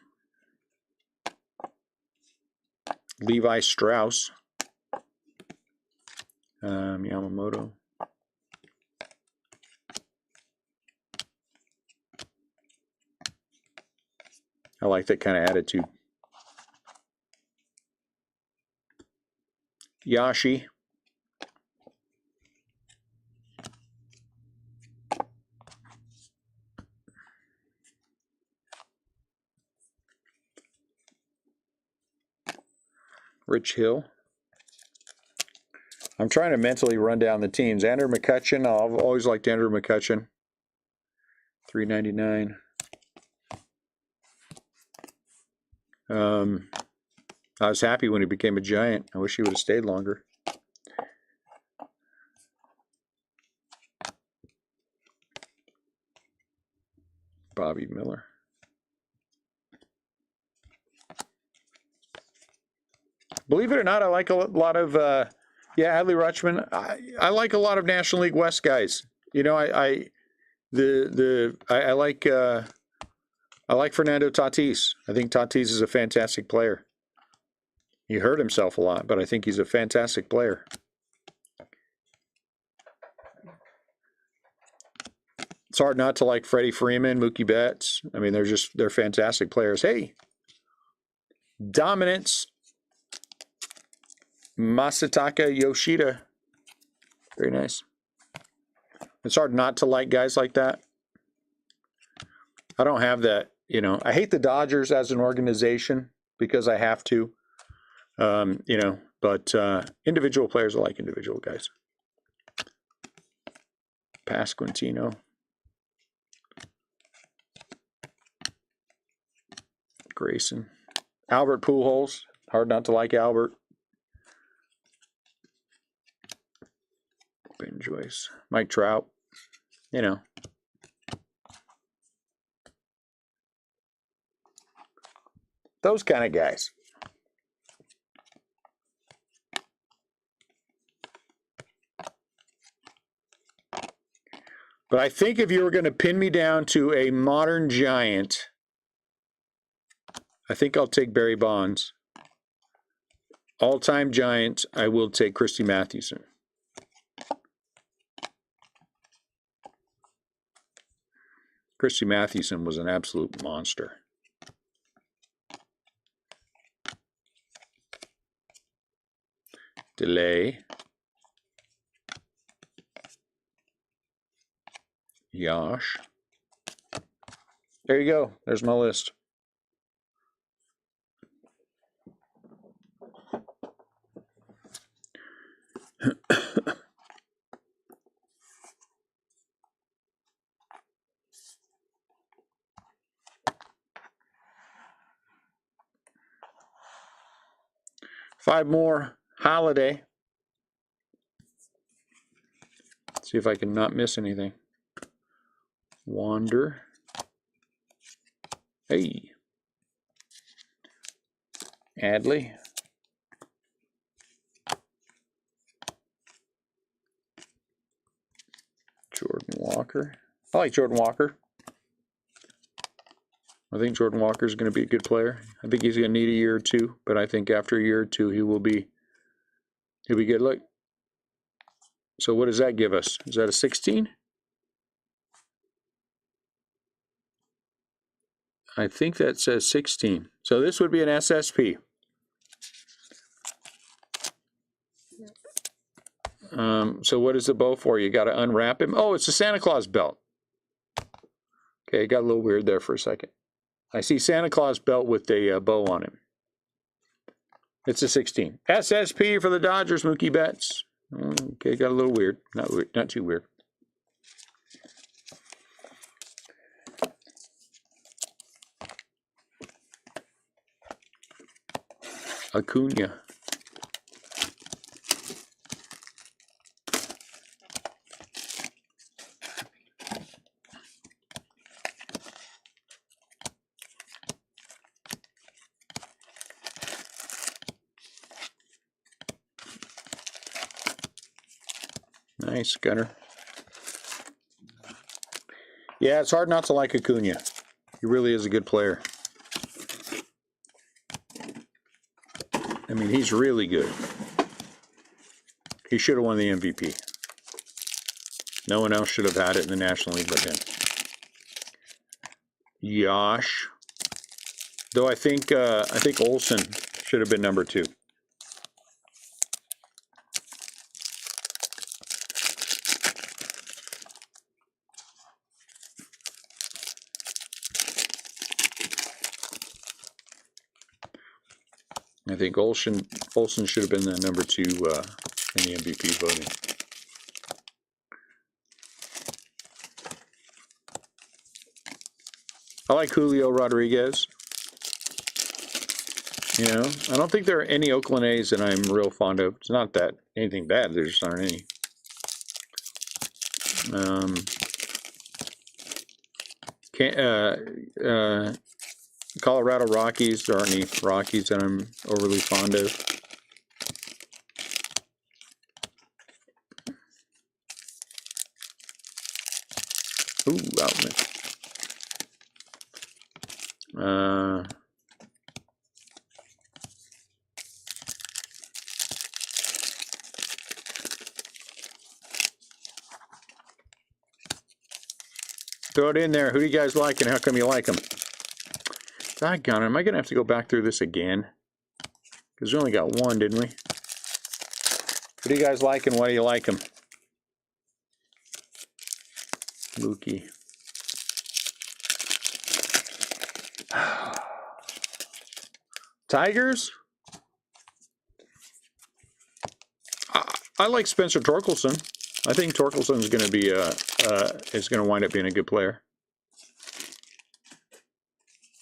[SPEAKER 1] Levi Strauss. Yamamoto. I like that kind of attitude. Yashi. Rich Hill. I'm trying to mentally run down the teams. Andrew McCutcheon. I've always liked Andrew McCutcheon. $3.99. I was happy when he became a Giant. I wish he would have stayed longer. Bobby Miller. Believe it or not, I like a lot of, yeah, Adley Rutschman. I like a lot of National League West guys. You know, I like Fernando Tatis. I think Tatis is a fantastic player. He hurt himself a lot, but I think he's a fantastic player. It's hard not to like Freddie Freeman, Mookie Betts. I mean, they're fantastic players. Hey, Dominance. Masataka Yoshida. Very nice. It's hard not to like guys like that. I don't have that, you know. I hate the Dodgers as an organization because I have to, you know, but individual players are like individual guys. Pasquantino. Grayson. Albert Pujols. Hard not to like Albert. Ben Joyce. Mike Trout. You know. Those kind of guys. But I think if you were going to pin me down to a modern Giant, I think I'll take Barry Bonds. All-time Giant, I will take Christy Mathewson. Christy Mathewson was an absolute monster. Delay. Yash. There you go. There's my list. Five more. Holiday. See if I can not miss anything. Wander. Hey. Adley. Jordan Walker. I like Jordan Walker. I think Jordan Walker is going to be a good player. I think he's going to need a year or two, but I think after a year or two he'll be good. Look. So what does that give us? Is that a 16? I think that says 16. So this would be an SSP. So what is the bow for? You got to unwrap him. Oh, it's a Santa Claus belt. Okay, it got a little weird there for a second. I see Santa Claus belt with a bow on him. It's a 16. SSP for the Dodgers, Mookie Betts. Okay, got a little weird. Not too weird. Acuna. Nice, Gunner. Yeah, it's hard not to like Acuna. He really is a good player. I mean, he's really good. He should have won the MVP. No one else should have had it in the National League but him. Yash. Though I think Olsen should have been number 2. I think Olsen should have been the number 2 in the MVP voting. I like Julio Rodriguez. You know, I don't think there are any Oakland A's that I'm real fond of. It's not that anything bad. There just aren't any. Colorado Rockies. There aren't any Rockies that I'm overly fond of. Ooh, Outman. Throw it in there. Who do you guys like and how come you like them? Doggone it, am I going to have to go back through this again? Because we only got one, didn't we? Who do you guys like and why do you like them? Mookie. Tigers? I like Spencer Torkelson. I think Torkelson is going to be is going to wind up being a good player.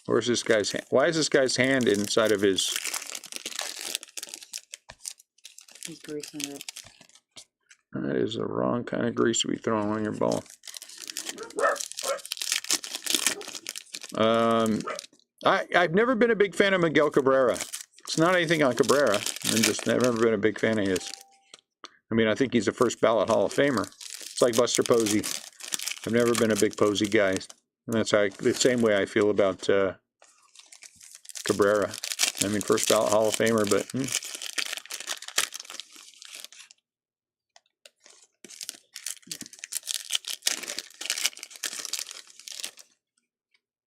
[SPEAKER 1] Where's this guy's hand? Why is this guy's hand inside of his?
[SPEAKER 2] He's greasing it.
[SPEAKER 1] That is the wrong kind of grease to be throwing on your ball. I've never been a big fan of Miguel Cabrera. It's not anything on Cabrera. I'm just never been a big fan of his. I mean, I think he's a first ballot Hall of Famer. It's like Buster Posey. I've never been a big Posey guy. And that's how the same way I feel about Cabrera. I mean, first ballot Hall of Famer, but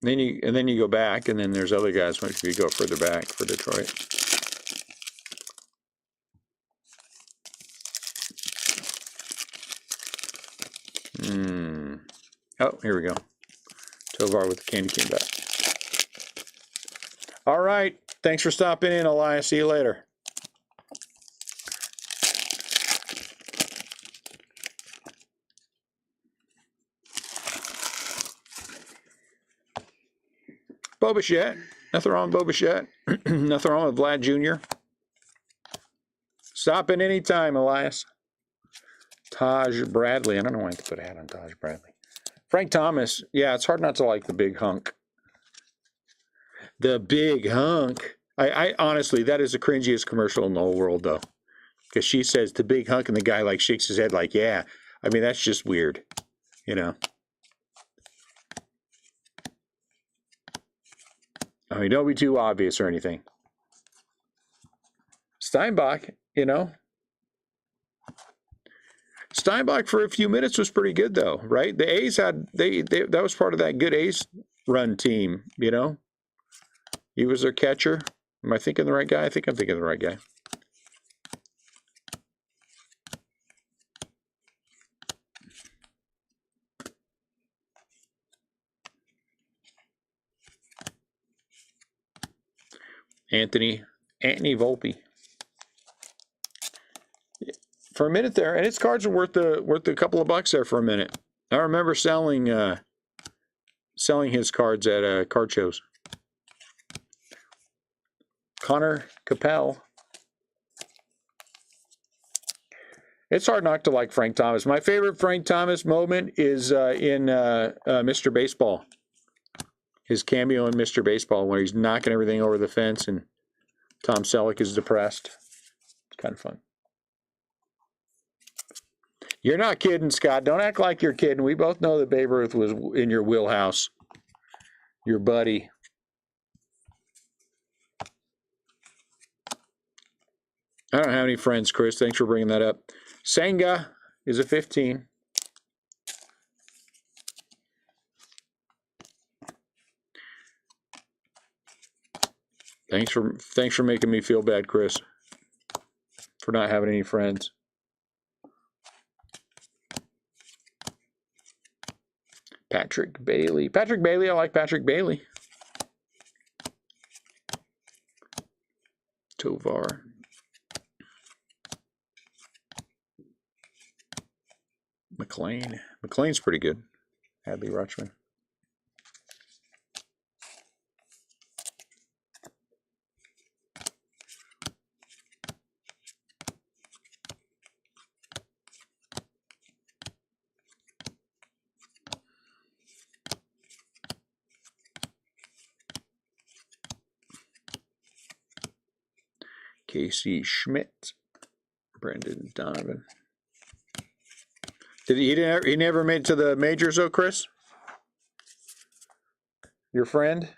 [SPEAKER 1] then you go back, and then there's other guys once you go further back for Detroit. Oh, here we go. Tovar with the candy cane back. All right. Thanks for stopping in, Elias. See you later. Bo Bichette. Nothing wrong with Bo Bichette. Nothing wrong with Vlad Jr. Stop in any time, Elias. Taj Bradley. I don't know why I put a hat on Taj Bradley. Frank Thomas. Yeah, it's hard not to like the big hunk. The big hunk. I honestly, that is the cringiest commercial in the whole world, though. Because she says the big hunk, and the guy like shakes his head like, yeah. I mean, that's just weird, you know. I mean, don't be too obvious or anything. Steinbach, you know. Steinbach for a few minutes was pretty good, though, right? The A's had that was part of that good A's run team, you know. He was their catcher. Am I thinking the right guy? I think I'm thinking the right guy. Anthony Volpe. For a minute there, and his cards are worth a couple of bucks there for a minute. I remember selling his cards at card shows. Connor Capel. It's hard not to like Frank Thomas. My favorite Frank Thomas moment is in Mr. Baseball. His cameo in Mr. Baseball, where he's knocking everything over the fence and Tom Selleck is depressed. It's kind of fun. You're not kidding, Scott. Don't act like you're kidding. We both know that Babe Ruth was in your wheelhouse. Your buddy. I don't have any friends, Chris. Thanks for bringing that up. Senga is a 15. Thanks for making me feel bad, Chris, for not having any friends. Patrick Bailey. Patrick Bailey, I like Patrick Bailey. Tovar. McLean. McLean's pretty good. Hadley Rutschman. Casey Schmidt. Brendan Donovan. He never made it to the majors though, Chris? Your friend?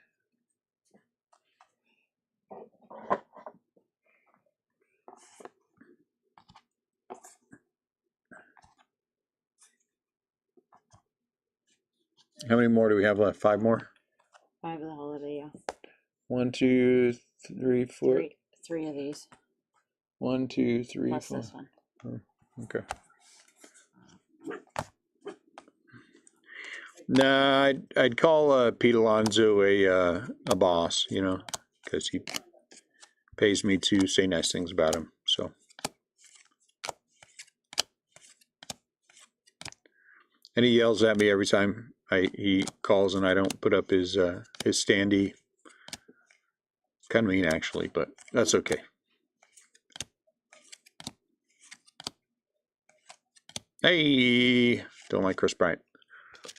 [SPEAKER 1] How many more do we have left? 5 more?
[SPEAKER 2] 5 of the holiday, yeah.
[SPEAKER 1] 1, 2, 3, 4.
[SPEAKER 2] Three of these.
[SPEAKER 1] 1, 2, 3,
[SPEAKER 2] Plus
[SPEAKER 1] 4.
[SPEAKER 2] this one.
[SPEAKER 1] Oh, okay. Nah, I'd call Pete Alonso a boss, you know, because he pays me to say nice things about him. So, and he yells at me every time he calls and I don't put up his standee. Kind of mean actually, but that's okay. Hey, don't like Chris Bryant.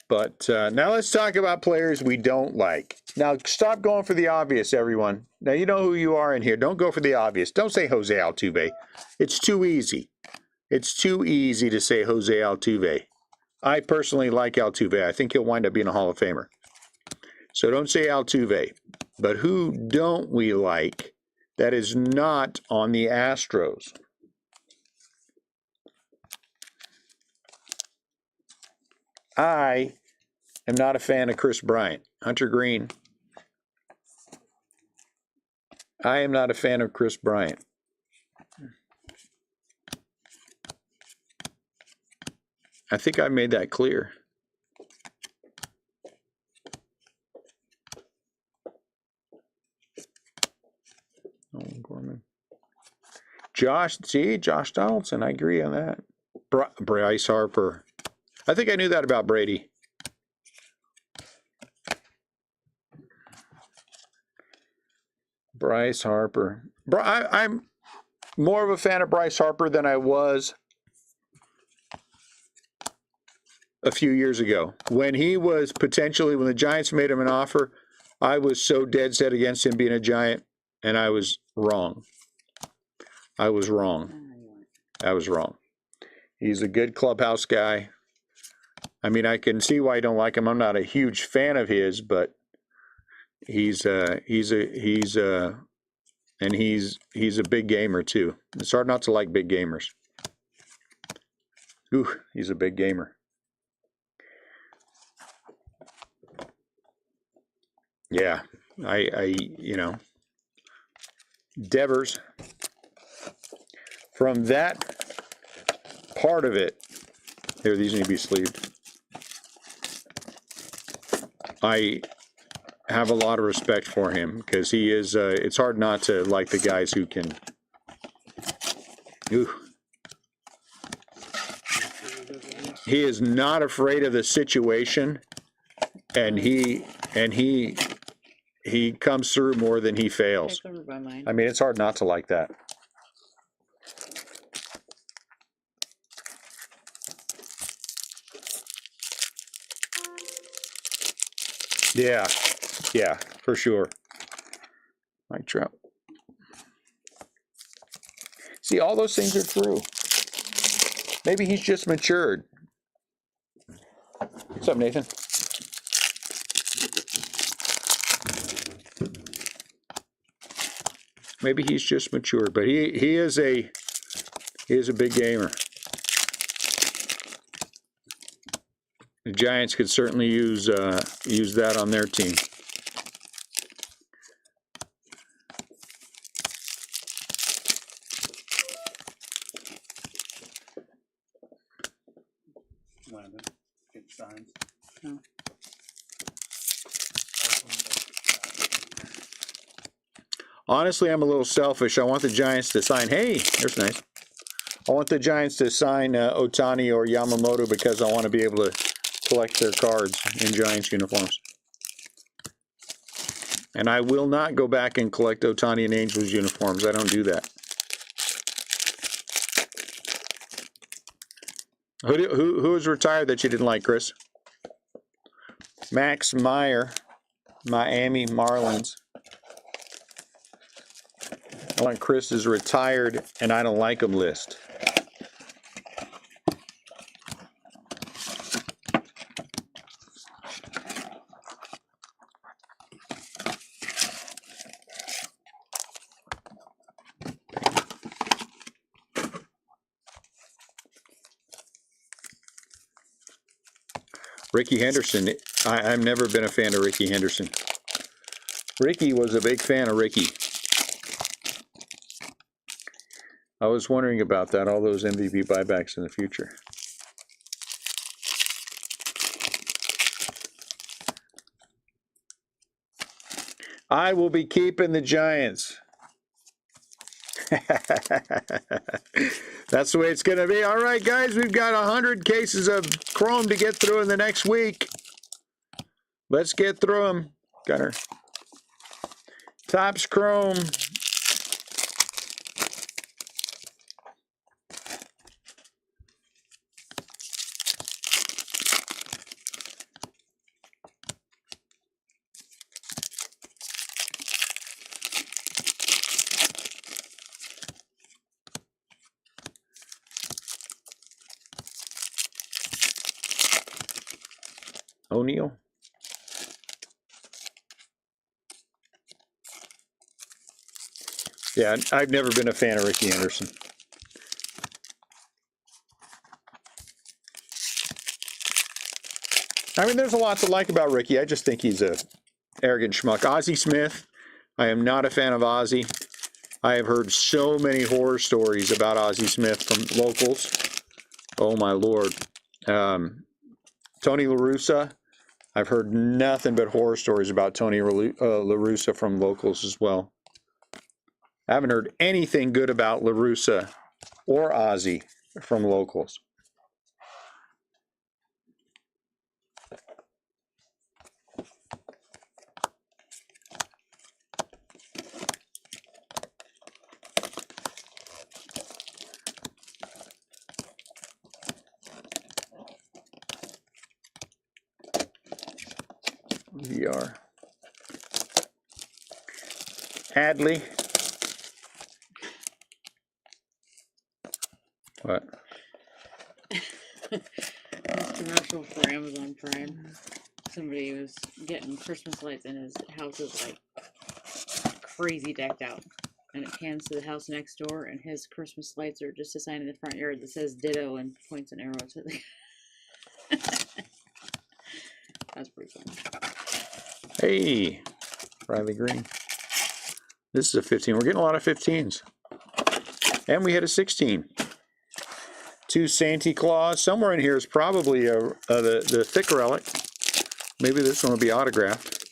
[SPEAKER 1] But now let's talk about players we don't like. Now, stop going for the obvious, everyone. Now, you know who you are in here. Don't go for the obvious. Don't say Jose Altuve. It's too easy. It's too easy to say Jose Altuve. I personally like Altuve. I think he'll wind up being a Hall of Famer. So don't say Altuve. But who don't we like that is not on the Astros? I am not a fan of Chris Bryant. Hunter Green. I am not a fan of Chris Bryant. I think I made that clear. Oh, Gorman. Josh Donaldson. I agree on that. Bryce Harper. I think I knew that about Brady. Bryce Harper. I'm more of a fan of Bryce Harper than I was a few years ago. When he was potentially, when the Giants made him an offer, I was so dead set against him being a Giant, and I was wrong. I was wrong. He's a good clubhouse guy. I mean, I can see why you don't like him. I'm not a huge fan of his, but he's a big gamer too. It's hard not to like big gamers. Ooh, he's a big gamer. Yeah, I Devers. From that part of it, here, these need to be sleeved. I have a lot of respect for him because he is, it's hard not to like the guys who can. Ooh. He is not afraid of the situation, and he comes through more than he fails. I mean, it's hard not to like that. Yeah, for sure. Mike Trout. See, all those things are true. Maybe he's just matured. What's up, Nathan? Maybe he's just matured, but he is a big gamer. The Giants could certainly use that on their team.
[SPEAKER 3] Get signs.
[SPEAKER 2] No.
[SPEAKER 1] Honestly, I'm a little selfish. I want the Giants to sign. Hey, there's nice. I want the Giants to sign Otani or Yamamoto because I want to be able to collect their cards in Giants uniforms. And I will not go back and collect Otani and Angels uniforms. I don't do that. Who was retired that you didn't like, Chris? Max Meyer, Miami Marlins. I want Chris is retired and I don't like him list. Ricky Henderson. I've never been a fan of Ricky Henderson. Ricky was a big fan of Ricky. I was wondering about that, all those MVP buybacks in the future. I will be keeping the Giants. That's the way it's going to be. All right, guys, we've got 100 cases of Chrome to get through in the next week. Let's get through them, Gunner. Topps Chrome. O'Neal. Yeah, I've never been a fan of Ricky Henderson. I mean, there's a lot to like about Ricky. I just think he's a arrogant schmuck. Ozzie Smith. I am not a fan of Ozzie. I have heard so many horror stories about Ozzie Smith from locals. Oh, my Lord. Tony La Russa. I've heard nothing but horror stories about Tony La Russa from locals as well. I haven't heard anything good about La Russa or Ozzie from locals. VR. Hadley. What?
[SPEAKER 2] This commercial for Amazon Prime. Somebody was getting Christmas lights and his house is like crazy decked out. And it pans to the house next door and his Christmas lights are just a sign in the front yard that says ditto and points an arrow to the That's pretty fun.
[SPEAKER 1] Hey, Riley Green. This is a 15. We're getting a lot of 15s. And we had a 16. 2 Santa Claus. Somewhere in here is probably the thick relic. Maybe this one will be autographed.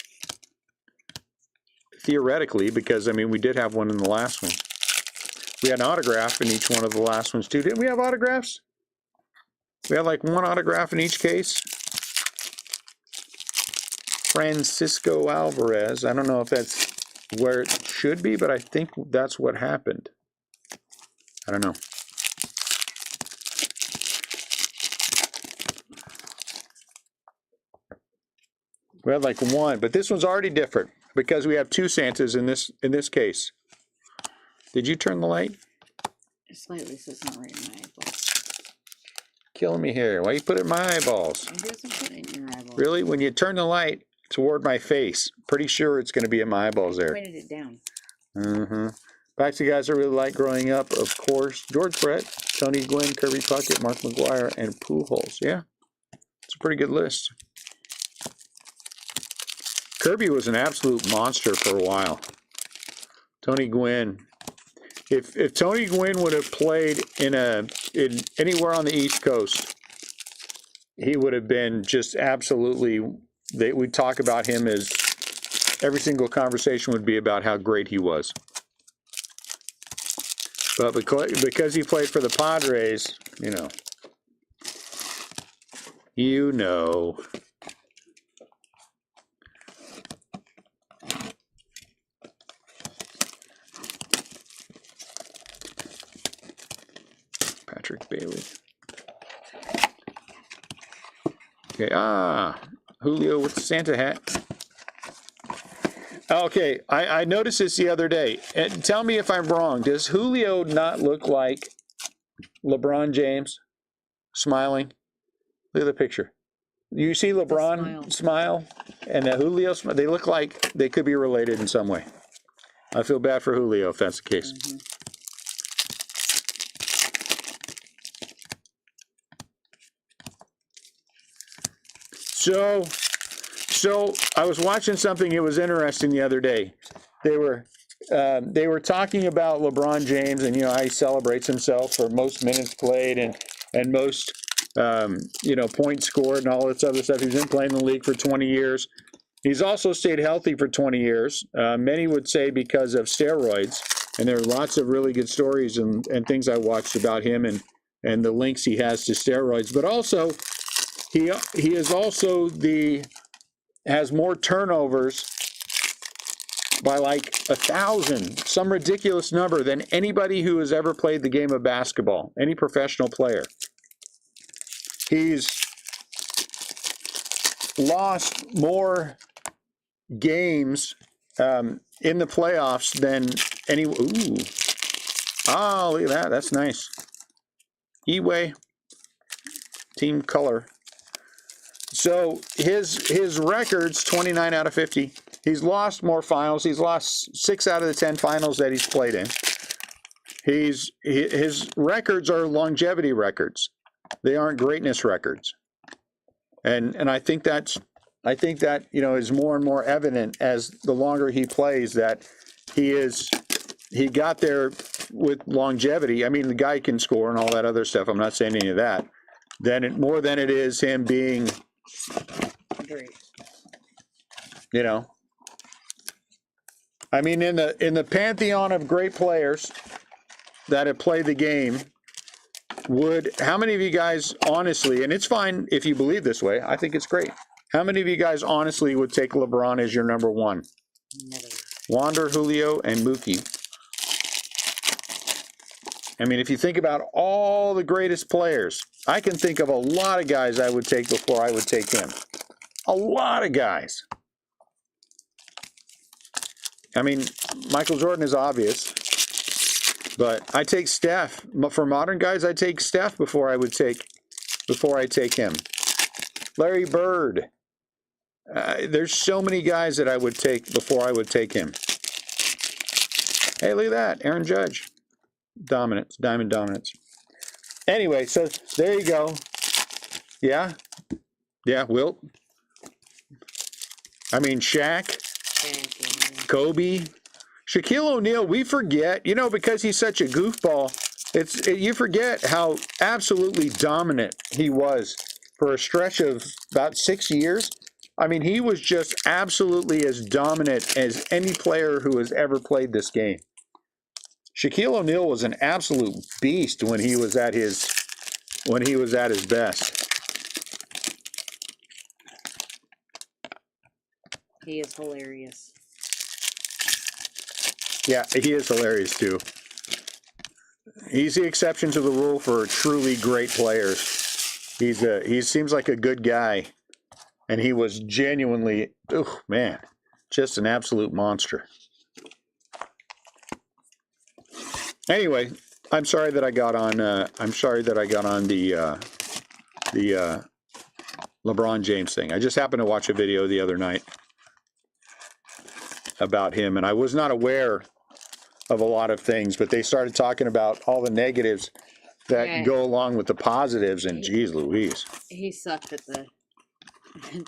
[SPEAKER 1] Theoretically, because, I mean, we did have one in the last one. We had an autograph in each one of the last ones, too. Didn't we have autographs? We had like one autograph in each case. Francisco Alvarez. I don't know if that's where it should be, but I think that's what happened. I don't know. We had like one, but this one's already different because we have 2 Santas in this case. Did you turn the light?
[SPEAKER 2] Slightly, so it's not right in my eyeballs.
[SPEAKER 1] Killing me here. Why you put it in my eyeballs?
[SPEAKER 2] I guess I'm putting it in your eyeballs.
[SPEAKER 1] Really? When you turn the light toward my face, pretty sure it's going to be in my eyeballs there.
[SPEAKER 2] I pointed it down.
[SPEAKER 1] Mm-hmm. Back to guys I really like growing up, of course, George Brett, Tony Gwynn, Kirby Puckett, Mark McGuire, and Pujols. Yeah, it's a pretty good list. Kirby was an absolute monster for a while. Tony Gwynn. If Tony Gwynn would have played in anywhere on the East Coast, he would have been just absolutely. We'd talk about him as every single conversation would be about how great he was. But because he played for the Padres, you know. Patrick Bailey. Okay, Julio with the Santa hat. Okay, I noticed this the other day. And tell me if I'm wrong. Does Julio not look like LeBron James smiling? Look at the picture. You see LeBron smile and Julio smile? They look like they could be related in some way. I feel bad for Julio if that's the case.
[SPEAKER 2] Mm-hmm.
[SPEAKER 1] So I was watching something. It was interesting the other day. They were talking about LeBron James and how he celebrates himself for most minutes played and most points scored and all this other stuff. He's been playing the league for 20 years. He's also stayed healthy for 20 years. Many would say because of steroids. And there are lots of really good stories and things I watched about him and the links he has to steroids. But also, he is also has more turnovers by like 1,000, some ridiculous number, than anybody who has ever played the game of basketball, any professional player. He's lost more games in the playoffs than any. Ooh. Oh, look at that. That's nice. Eway, team color. So his record's 29 out of 50. He's lost more finals. He's lost 6 out of the 10 finals that he's played in. His records are longevity records. They aren't greatness records. And I think that is more and more evident as the longer he plays that he got there with longevity. I mean, the guy can score and all that other stuff. I'm not saying any of that. More than it is him being
[SPEAKER 2] Great.
[SPEAKER 1] I mean, in the pantheon of great players that have played the game, how many of you guys honestly, and it's fine if you believe this way, I think it's great. How many of you guys honestly would take LeBron as your number one?
[SPEAKER 2] Never.
[SPEAKER 1] Wander, Julio, and Mookie. I mean, if you think about all the greatest players, I can think of a lot of guys I would take before I would take him. A lot of guys. I mean, Michael Jordan is obvious, but I take Steph. For modern guys, I take Steph before I take him. Larry Bird. There's so many guys that I would take before I would take him. Hey, look at that. Aaron Judge. Dominance. Diamond dominance. Anyway, so there you go. Yeah? Yeah, Wilt. I mean, Shaq. Kobe. Shaquille O'Neal, we forget, because he's such a goofball, you forget how absolutely dominant he was for a stretch of about 6 years. I mean, he was just absolutely as dominant as any player who has ever played this game. Shaquille O'Neal was an absolute beast when he was at his best.
[SPEAKER 2] He is hilarious.
[SPEAKER 1] Yeah, he is hilarious too. He's the exception to the rule for truly great players. He seems like a good guy, and he was genuinely, just an absolute monster. Anyway, I'm sorry that I got on. The LeBron James thing. I just happened to watch a video the other night about him, and I was not aware of a lot of things, but they started talking about all the negatives that go along with the positives, and geez Louise.
[SPEAKER 2] He sucked at the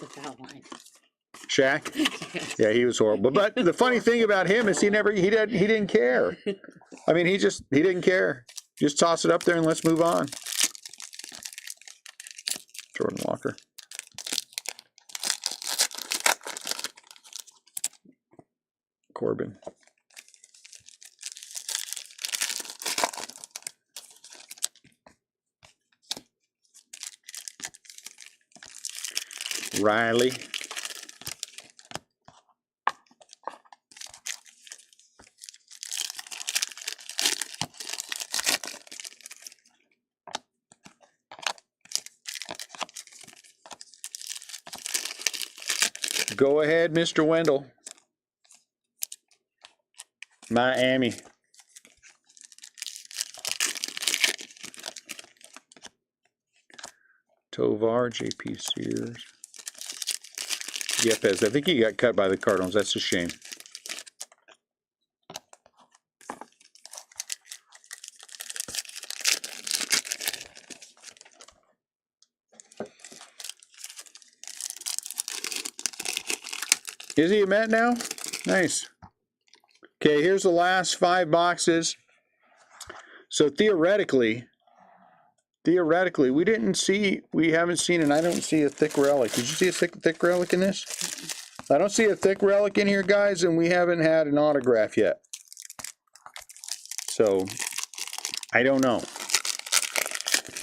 [SPEAKER 2] foul line.
[SPEAKER 1] Shaq?
[SPEAKER 2] Yes.
[SPEAKER 1] Yeah, he was horrible. But the funny thing about him is he didn't care. I mean, he didn't care. Just toss it up there and let's move on. Jordan Walker. Corbin. Riley. Go ahead, Mr. Wendell. Miami. Tovar, JP Sears. Yepes. I think he got cut by the Cardinals. That's a shame. Is he a Met now? Nice. Okay, here's the last 5 boxes. So theoretically, we haven't seen, and I don't see a thick relic. Did you see a thick relic in this? I don't see a thick relic in here, guys, and we haven't had an autograph yet. So, I don't know.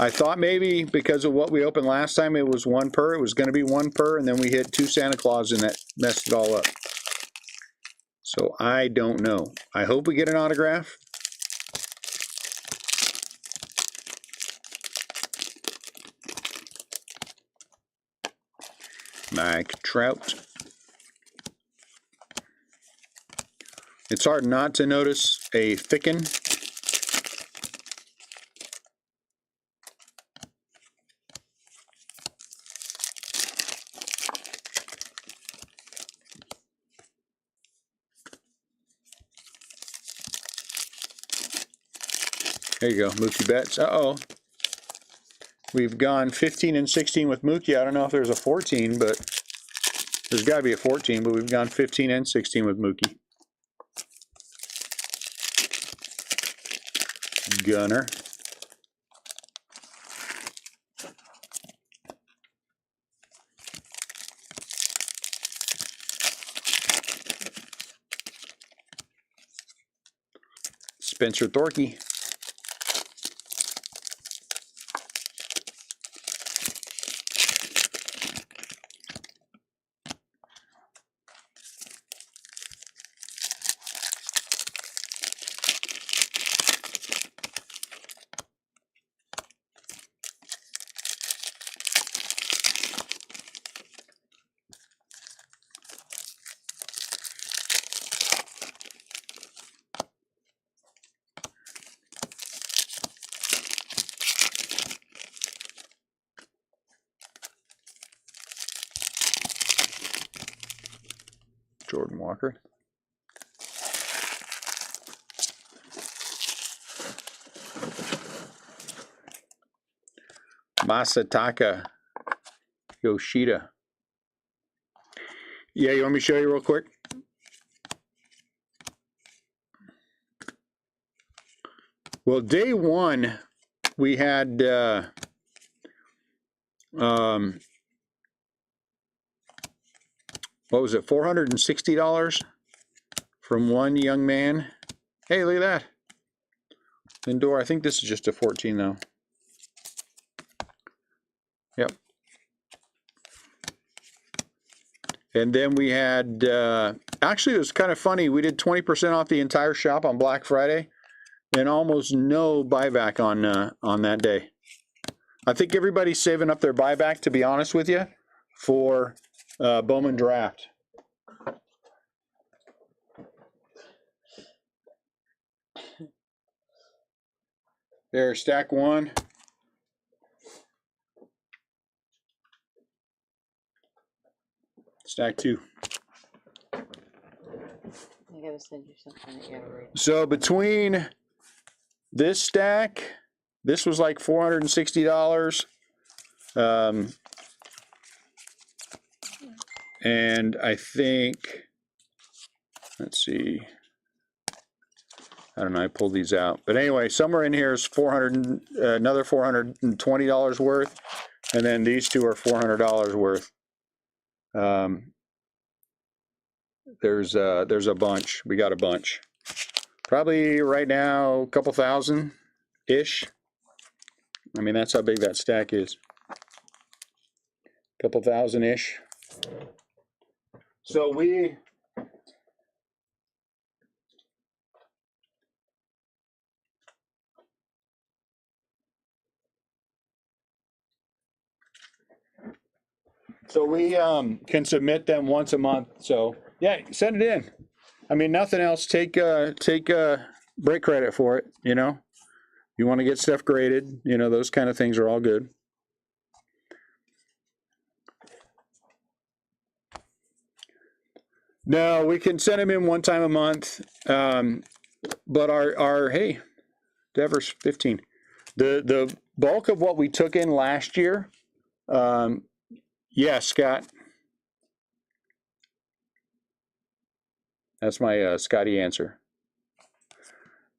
[SPEAKER 1] I thought maybe because of what we opened last time, it was 1 per. It was going to be 1 per, and then we hit 2 Santa Claus, and that messed it all up. So, I don't know. I hope we get an autograph. Mike Trout. It's hard not to notice a thicken. There you go, Mookie Betts. Uh-oh. We've gone 15 and 16 with Mookie. I don't know if there's a 14, but there's got to be a 14, but we've gone 15 and 16 with Mookie. Gunner. Spencer Thorkey. Jordan Walker. Masataka Yoshida. Yeah, you want me to show you real quick? Well, day 1, we had what was it, $460 from one young man. Hey, look at that. Lindor, I think this is just a 14 though. Yep. And then we had, actually it was kind of funny, we did 20% off the entire shop on Black Friday and almost no buyback on that day. I think everybody's saving up their buyback, to be honest with you, for Bowman Draft. There, stack 1. Stack 2.
[SPEAKER 2] I gotta send you something that you gotta read.
[SPEAKER 1] So between this stack, this was like $460. And I think, let's see, I don't know, I pulled these out. But anyway, somewhere in here is another $420 worth. And then these two are $400 worth. There's a bunch. We got a bunch. Probably right now, a couple thousand-ish. I mean, that's how big that stack is. Couple thousand-ish. So we can submit them once a month. So yeah, send it in. I mean, nothing else. Take break credit for it. You know, you want to get stuff graded. You know, those kind of things are all good. No, we can send them in one time a month. But our hey, Devers 15. The bulk of what we took in last year. Yeah, Scott. That's my Scotty answer.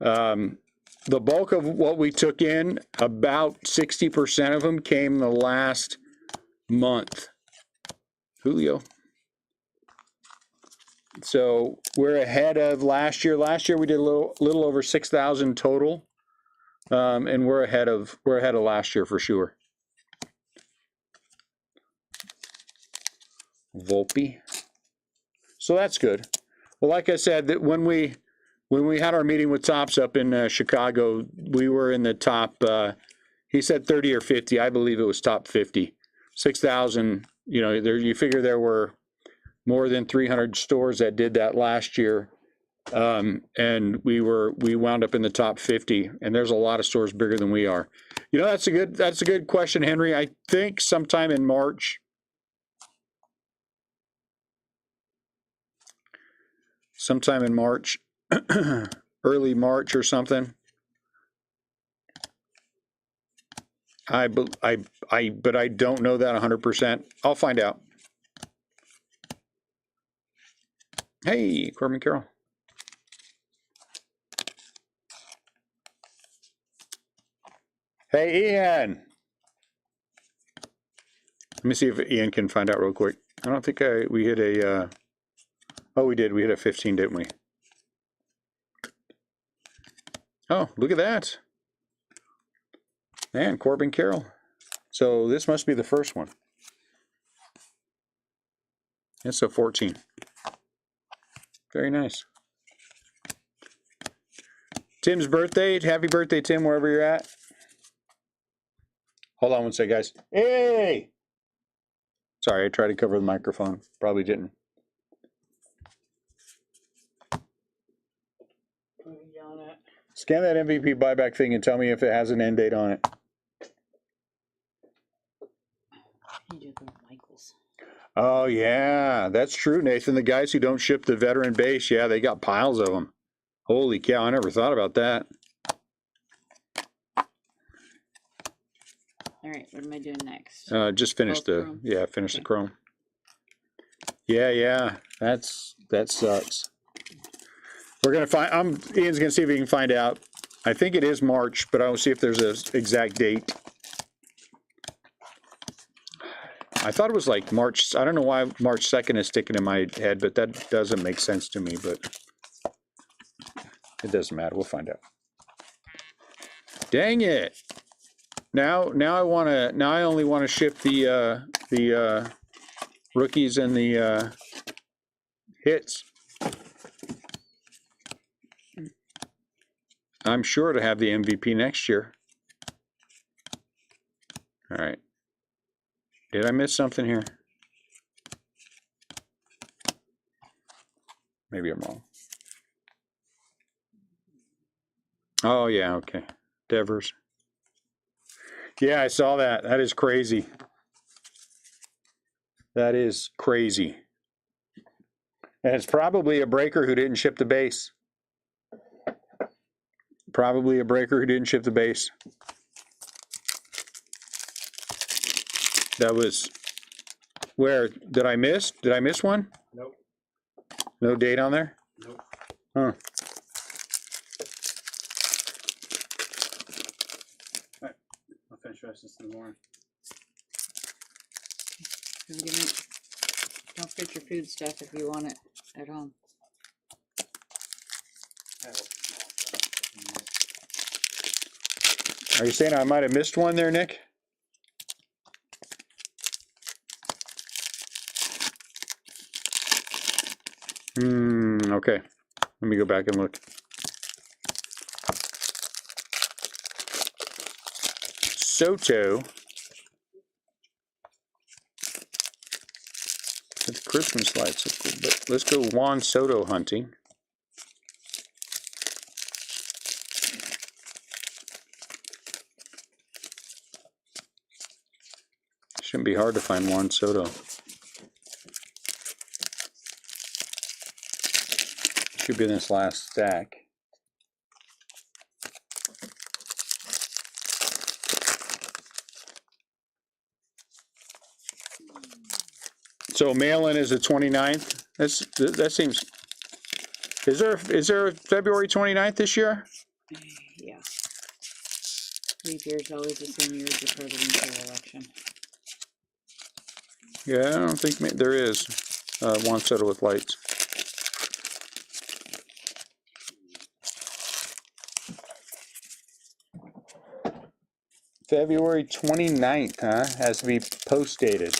[SPEAKER 1] The bulk of what we took in, about 60% of them came the last month. Julio. So we're ahead of last year. Last year we did a little over 6,000 total, and we're ahead of last year for sure. Volpe. So that's good. Well, like I said, that when we had our meeting with Tops up in Chicago, we were in the top. He said 30 or 50. I believe it was top 50. 6,000. You know, there. You figure there were more than 300 stores that did that last year, and we wound up in the top 50. And there's a lot of stores bigger than we are. You know, that's a good question, Henry. I think sometime in March. Early March or something. But I don't know that 100%. I'll find out. Hey, Corbin Carroll. Hey, Ian. Let me see if Ian can find out real quick. I don't think we hit a. Oh, we did. We hit a 15, didn't we? Oh, look at that. Man, Corbin Carroll. So this must be the first one. It's a 14. Very nice. Tim's birthday. Happy birthday, Tim, wherever you're at. Hold on one sec, guys. Hey! Sorry, I tried to cover the microphone. Probably didn't. Scan that MVP buyback thing and tell me if it has an end date on it. Oh, yeah, that's true, Nathan. The guys who don't ship the veteran base, yeah, they got piles of them. Holy cow, I never thought about that.
[SPEAKER 2] All right, what am I doing next?
[SPEAKER 1] Just finish
[SPEAKER 2] Chrome.
[SPEAKER 1] Finish the Chrome. Yeah, that sucks. We're gonna find. Ian's gonna see if he can find out. I think it is March, but I'll see if there's an exact date. I thought it was like March. I don't know why March 2nd is sticking in my head, but that doesn't make sense to me. But it doesn't matter. We'll find out. Dang it! Now I wanna. Now I only want to ship the rookies and the hits. I'm sure to have the MVP next year. All right. Did I miss something here? Maybe I'm wrong. Oh, yeah, okay. Devers. Yeah, I saw that. That is crazy. That is crazy. And it's probably a breaker who didn't ship the base. Probably a breaker who didn't ship the base. That was where did I miss? Did I miss one?
[SPEAKER 3] Nope.
[SPEAKER 1] No date on there?
[SPEAKER 3] Nope.
[SPEAKER 1] Huh.
[SPEAKER 3] All right. I'll finish the rest of this in the morning.
[SPEAKER 2] Don't forget your food stuff if you want it at home.
[SPEAKER 1] Are you saying I might have missed one there, Nick? Okay, let me go back and look. Soto. The Christmas lights are cool, but let's go Juan Soto hunting. Shouldn't be hard to find Juan Soto. Should be in this last stack. So mail-in is the 29th. That seems. Is there a February 29th this year?
[SPEAKER 2] Yeah. Leap year's always the same year as the presidential election.
[SPEAKER 1] Yeah, I don't think there is Juan Soto with lights. February 29th, huh? Has to be post-dated.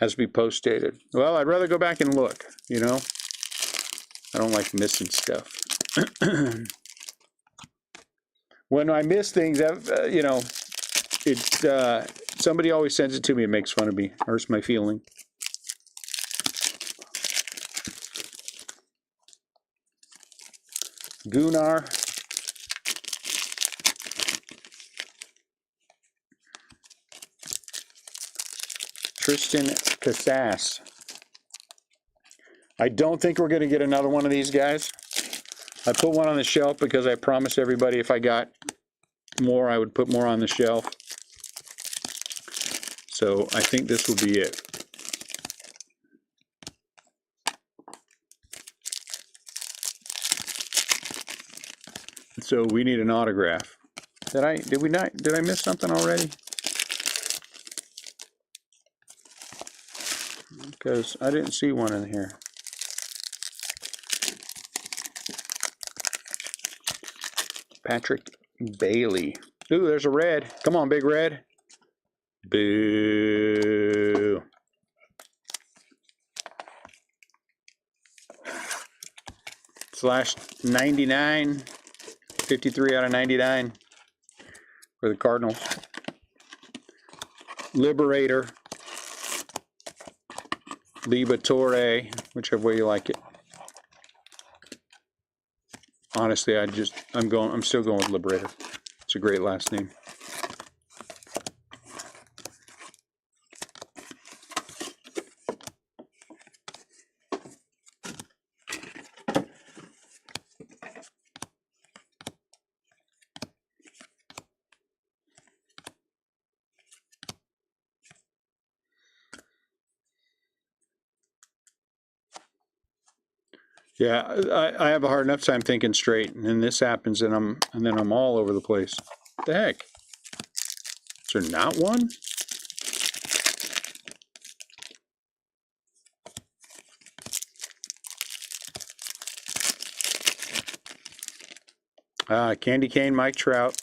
[SPEAKER 1] Has to be post-dated. Well, I'd rather go back and look, you know? I don't like missing stuff. When I miss things, you know, somebody always sends it to me. It makes fun of me. Hurts my feeling. Gunnar. Tristan Casas. I don't think we're going to get another one of these guys. I put one on the shelf because I promised everybody if I got more, I would put more on the shelf. So I think this will be it. So we need an autograph. Did I miss something already? Because I didn't see one in here. Patrick Bailey. Ooh, there's a red. Come on, big red. Boo. /99. 53 out of 99 for the Cardinals. Liberator. Liberatore, whichever way you like it. Honestly, I'm still going with Liberator. It's a great last name. Yeah, I have a hard enough time thinking straight, and then this happens, and then I'm all over the place. What the heck? Is there not one? Candy Cane, Mike Trout.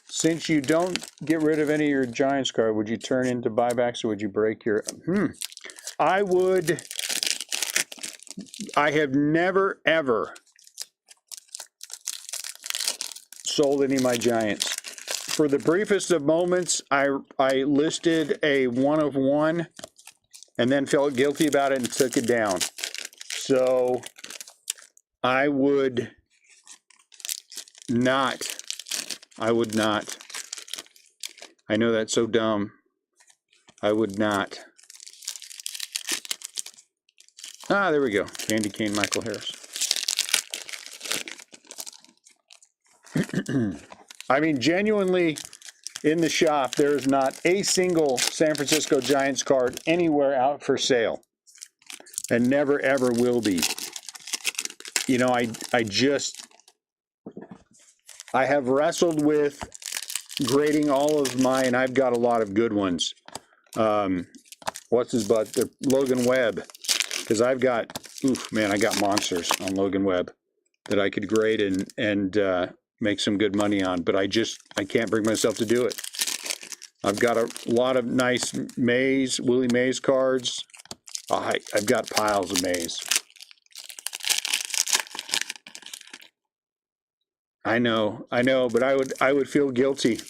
[SPEAKER 1] Since you don't get rid of any of your Giants card, would you turn into buybacks or would you break your? I would. I have never, ever sold any of my Giants. For the briefest of moments, I listed a 1 of 1 and then felt guilty about it and took it down. So I would not. I would not. I know that's so dumb. I would not. There we go. Candy Cane, Michael Harris. I mean, genuinely, in the shop, there's not a single San Francisco Giants card anywhere out for sale. And never, ever will be. You know, I have wrestled with grading all of mine. I've got a lot of good ones. What's his butt? The Logan Webb. Because I've got, I got monsters on Logan Webb that I could grade and make some good money on. But I can't bring myself to do it. I've got a lot of nice Willie Mays cards. Oh, I've got piles of maize. I know, but I would feel guilty.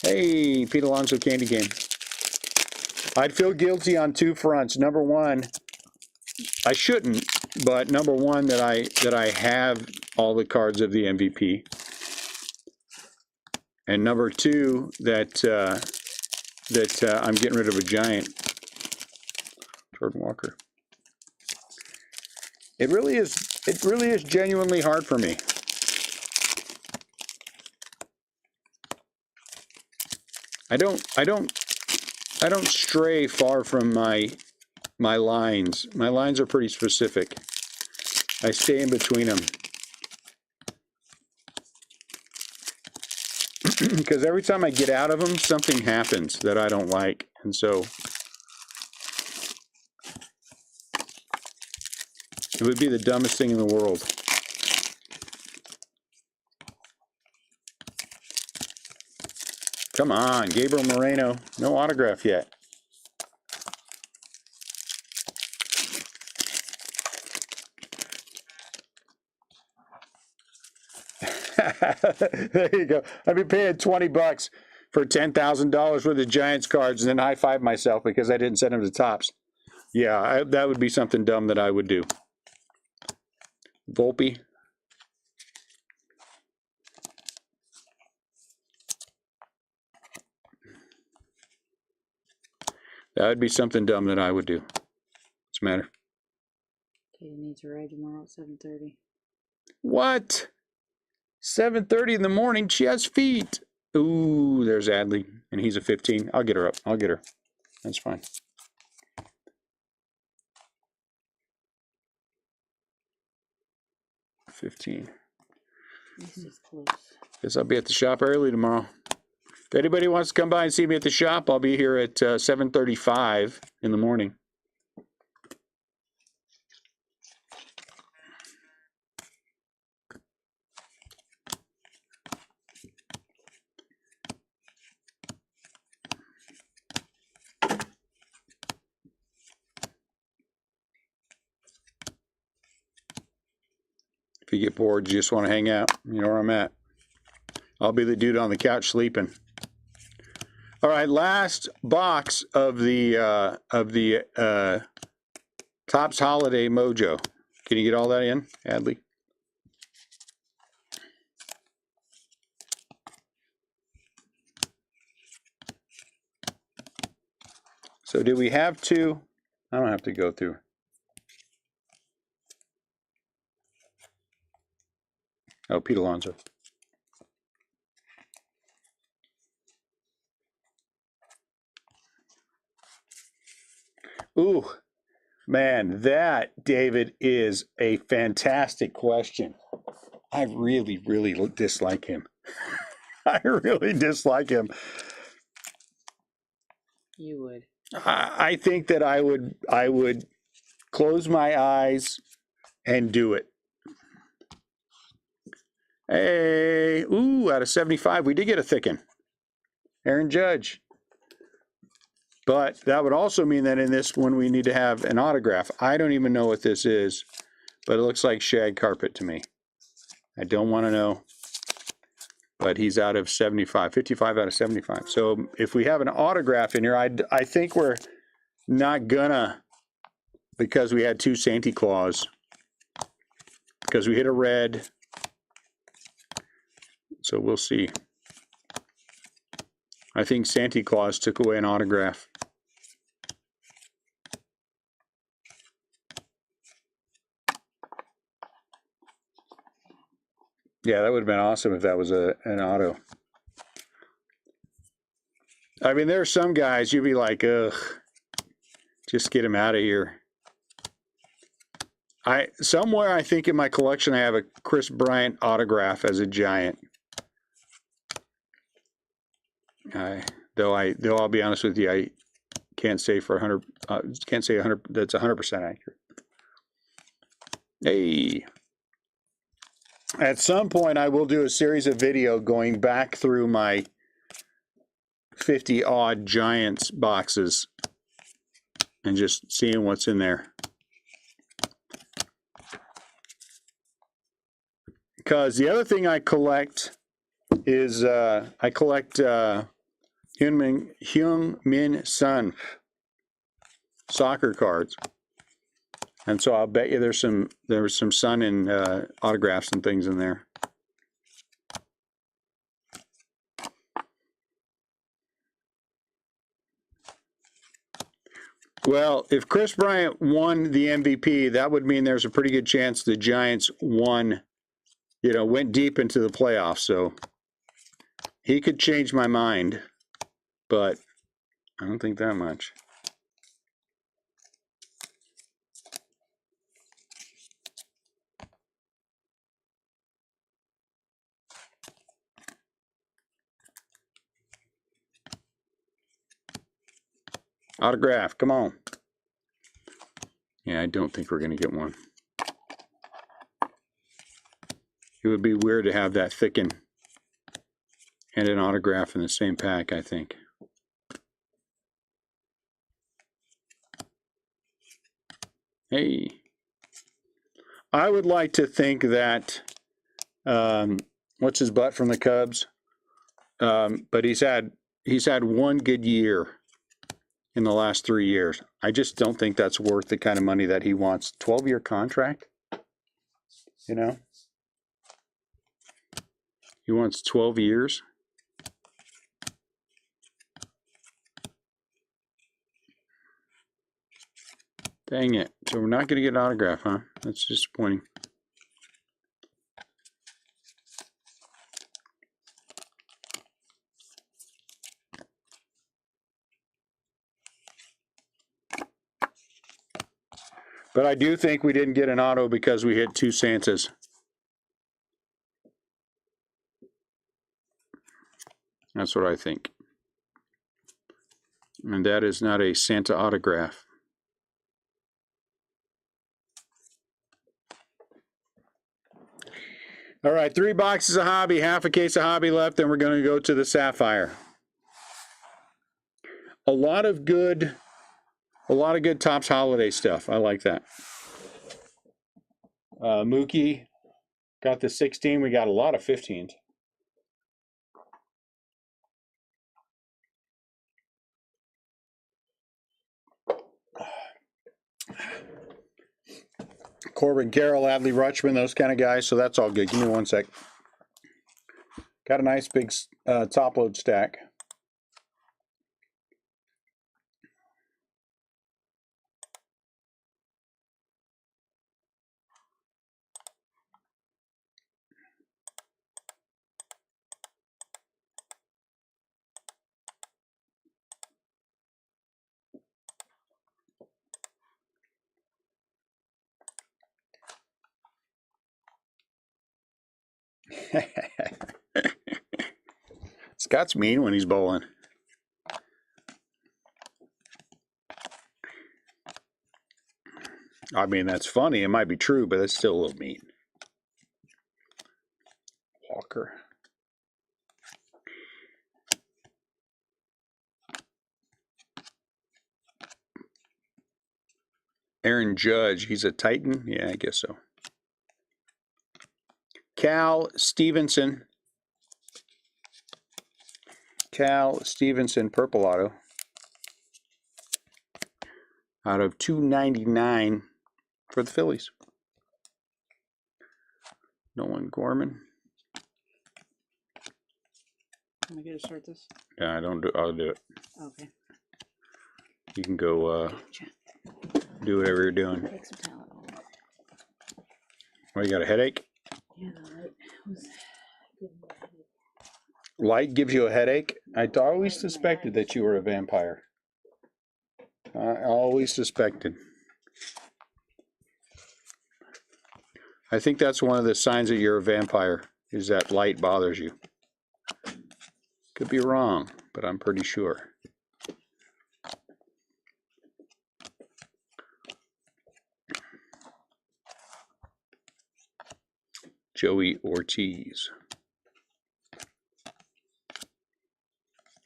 [SPEAKER 1] Hey, Pete Alonso Candy Game. I'd feel guilty on two fronts. Number one, I shouldn't, but number one, that I have all the cards of the MVP, and number two, that I'm getting rid of a giant. Jordan Walker. It really is genuinely hard for me. I don't stray far from my lines. My lines are pretty specific. I stay in between them. Because every time I get out of them, something happens that I don't like. And so it would be the dumbest thing in the world. Come on, Gabriel Moreno. No autograph yet. There you go. I'd be paying $20 for $10,000 worth of Giants cards and then high-five myself because I didn't send them to Topps. Yeah, that would be something dumb that I would do. Volpe. That would be something dumb that I would do. What's the matter?
[SPEAKER 2] Katie needs a ride tomorrow at 7:30.
[SPEAKER 1] What? 7:30 in the morning? She has feet. Ooh, there's Adley, and he's a 15. I'll get her up. I'll get her. That's fine. $15.
[SPEAKER 2] This is close.
[SPEAKER 1] Guess I'll be at the shop early tomorrow. If anybody wants to come by and see me at the shop, I'll be here at 7:35 in the morning. If you get bored, you just want to hang out, you know where I'm at. I'll be the dude on the couch sleeping. All right, last box of the Topps Holiday Mojo. Can you get all that in, Adley? So do we have to? I don't have to go through. Oh, Pete Alonso. Ooh, man, that, David, is a fantastic question. I really, really dislike him. I really dislike him.
[SPEAKER 2] You would.
[SPEAKER 1] I think that I would close my eyes and do it. Hey, ooh, out of 75, we did get a thicken. Aaron Judge. But that would also mean that in this one, we need to have an autograph. I don't even know what this is, but it looks like shag carpet to me. I don't want to know, but he's out of 75, 55 out of 75. So if we have an autograph in here, I think we're not gonna, because we had two Santa Claus, because we hit a red. So we'll see. I think Santa Claus took away an autograph. Yeah, that would have been awesome if that was an auto. I mean, there are some guys you'd be like, ugh, just get him out of here. Somewhere I think in my collection I have a Chris Bryant autograph as a Giant. Though I'll be honest with you, I can't say for 100. Can't say 100. That's 100% accurate. Hey, at some point I will do a series of video going back through my 50 odd Giants boxes and just seeing what's in there. Because the other thing I collect is I collect Heung-min Son soccer cards, and so I'll bet you there was some Son and autographs and things in there. Well, if Chris Bryant won the MVP, that would mean there's a pretty good chance the Giants won, went deep into the playoffs. So he could change my mind, but I don't think that much. Autograph, come on. Yeah, I don't think we're going to get one. It would be weird to have that thicken and an autograph in the same pack, I think. Hey. I would like to think that, what's his butt from the Cubs? But he's had one good year in the last 3 years. I just don't think that's worth the kind of money that he wants. 12-year contract, He wants 12 years. Dang it. So we're not going to get an autograph, huh? That's disappointing. But I do think we didn't get an auto because we hit 2 Santas. That's what I think. And that is not a Santa autograph. All right, 3 boxes of Hobby, half a case of Hobby left, then we're going to go to the Sapphire. A lot of good Topps holiday stuff. I like that. Mookie got the 16. We got a lot of 15s. Corbin Carroll, Adley Rutschman, those kind of guys. So that's all good. Give me 1 sec. Got a nice big top load stack. Scott's mean when he's bowling. I mean, that's funny. It might be true, but it's still a little mean. Walker. Aaron Judge. He's a Titan? Yeah, I guess so. Cal Stevenson. Purple auto. Out of 299 for the Phillies. Nolan Gorman.
[SPEAKER 2] Am I going to start this?
[SPEAKER 1] Yeah, I'll do it.
[SPEAKER 2] Okay.
[SPEAKER 1] You can go do whatever you're doing.
[SPEAKER 2] Take some Tylenol.
[SPEAKER 1] Oh, you got a headache?
[SPEAKER 2] Yeah, the light was giving me a headache.
[SPEAKER 1] Light gives you a headache? I always suspected that you were a vampire. I always suspected. I think that's one of the signs that you're a vampire, is that light bothers you. Could be wrong, but I'm pretty sure. Joey Ortiz.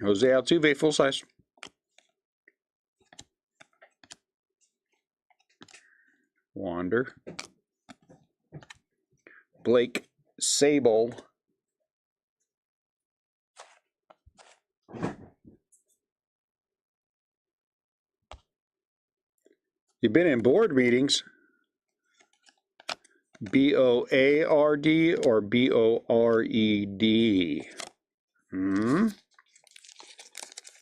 [SPEAKER 1] Jose Altuve, full size. Wander. Blake Sable. You've been in board meetings. B-O-A-R-D or B-O-R-E-D? Hmm?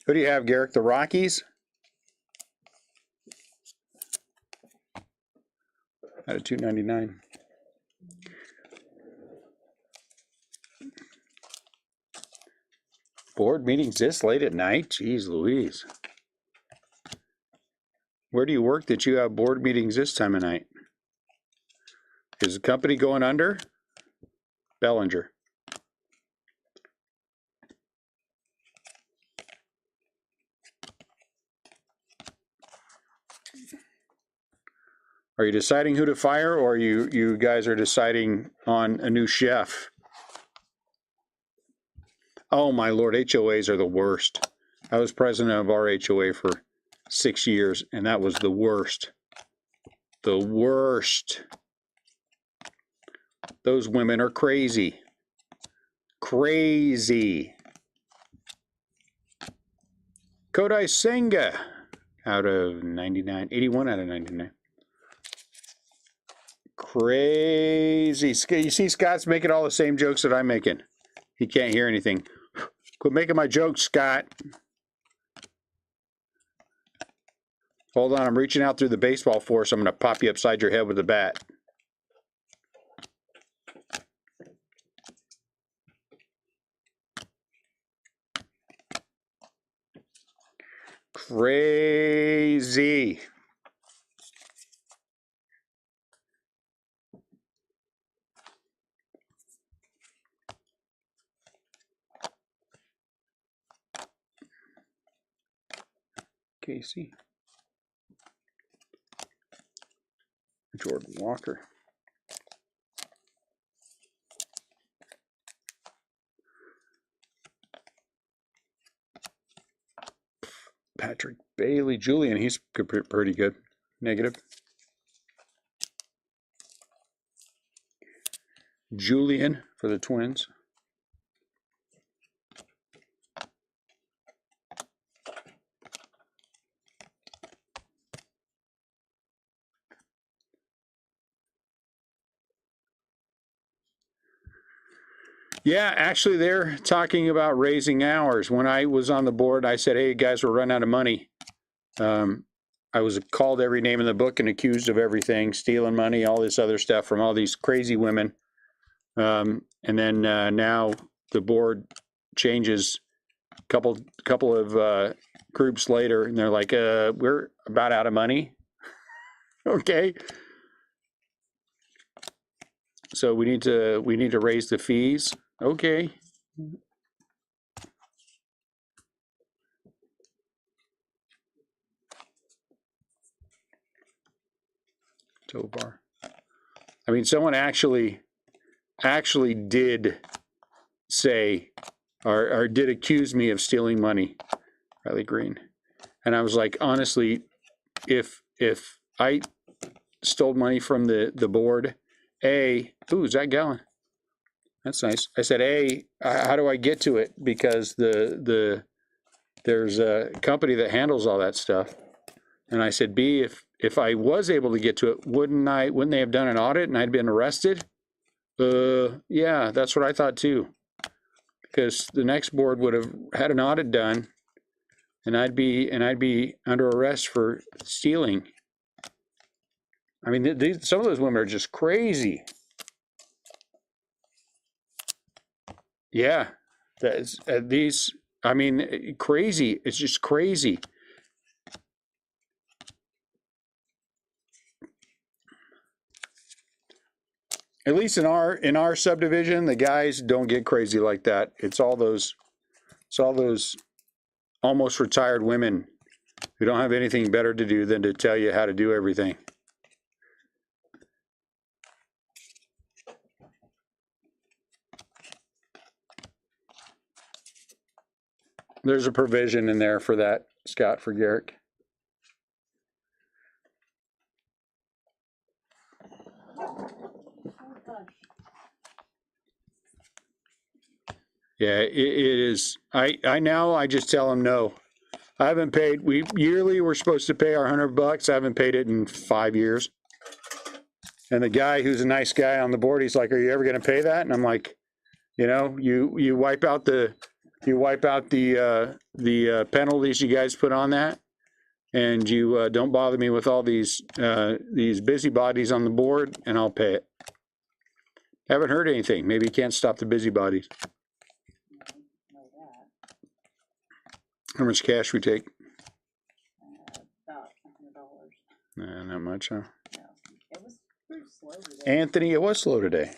[SPEAKER 1] Who do you have, Garrick? The Rockies? Out of 299. Board meetings this late at night? Jeez Louise. Where do you work that you have board meetings this time of night? Is the company going under? Bellinger. Are you deciding who to fire, or you guys are deciding on a new chef? Oh my Lord, HOAs are the worst. I was president of our HOA for 6 years, and that was the worst. The worst. Those women are crazy. Crazy. Kodai Senga out of 99, 81 out of 99. Crazy. You see Scott's making all the same jokes that I'm making. He can't hear anything. Quit making my jokes, Scott. Hold on, I'm reaching out through the baseball force. I'm going to pop you upside your head with the bat. Crazy. Casey. Jordan Walker. Patrick Bailey. Julian, he's pretty good. Negative. Julian for the Twins. Yeah, actually, they're talking about raising hours. When I was on the board, I said, hey, guys, we're running out of money. I was called every name in the book and accused of everything, stealing money, all this other stuff from all these crazy women. And then now the board changes a couple of groups later, and they're like, we're about out of money. Okay. So we need to raise the fees. Okay. Tovar. I mean, someone actually did say or did accuse me of stealing money, Riley Green. And I was like, honestly, if I stole money from the board, ooh, is that Gallon? That's nice. I said, how do I get to it? Because there's a company that handles all that stuff. And I said, B, if I was able to get to it, wouldn't they have done an audit and I'd been arrested? Yeah, that's what I thought too. Because the next board would have had an audit done, and I'd be under arrest for stealing. I mean, some of those women are just crazy. Yeah, that's I mean, crazy. It's just crazy. At least in our subdivision, the guys don't get crazy like that. It's all those almost retired women who don't have anything better to do than to tell you how to do everything. There's a provision in there for that, Scott, for Garrick. Yeah, it is. I just tell them no. I haven't paid. We're supposed to pay our $100. I haven't paid it in 5 years. And the guy who's a nice guy on the board, he's like, "Are you ever going to pay that?" And I'm like, you wipe out the penalties you guys put on that, and you don't bother me with all these busybodies on the board, and I'll pay it. Haven't heard anything. Maybe you can't stop the busybodies. How much cash we take?
[SPEAKER 2] About $100.
[SPEAKER 1] Not much, huh?
[SPEAKER 2] No, it was pretty slow today.
[SPEAKER 1] Anthony, it was slow today.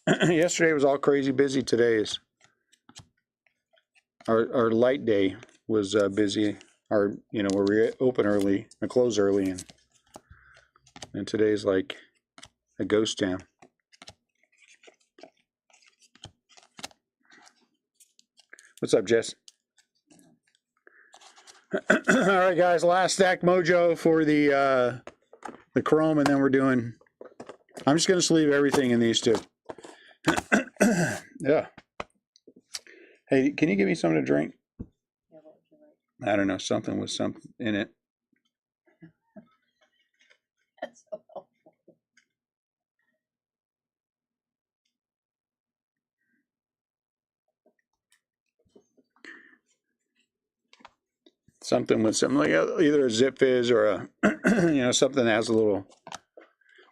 [SPEAKER 1] Yesterday was all crazy busy. Today is our light day was busy. Where we open early and close early, and today's like a ghost town. What's up, Jess? All right, guys, last stack mojo for the chrome, and then I'm just gonna sleeve everything in these two. Yeah. Hey, can you give me something to drink?
[SPEAKER 2] Yeah, what would you like?
[SPEAKER 1] I don't know, something with something in it.
[SPEAKER 2] That's so helpful.
[SPEAKER 1] Something with something like either a Zip Fizz or a, something that has a little.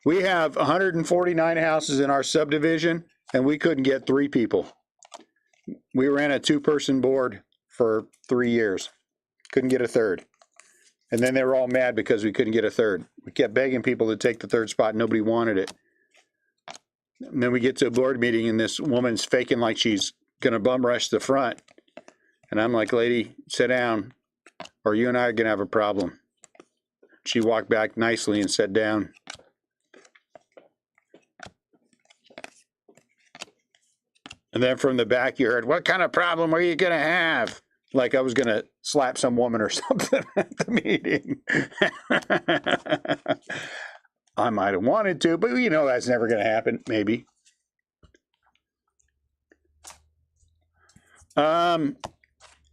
[SPEAKER 1] We have 149 houses in our subdivision, and we couldn't get 3 people. We ran a 2-person board for 3 years. Couldn't get a third. And then they were all mad because we couldn't get a third. We kept begging people to take the third spot. Nobody wanted it. And then we get to a board meeting, and this woman's faking like she's going to bum rush the front. And I'm like, lady, sit down, or you and I are going to have a problem. She walked back nicely and sat down. And then from the back, you heard, what kind of problem are you going to have? Like I was going to slap some woman or something at the meeting. I might have wanted to, but that's never going to happen, maybe. Yeah,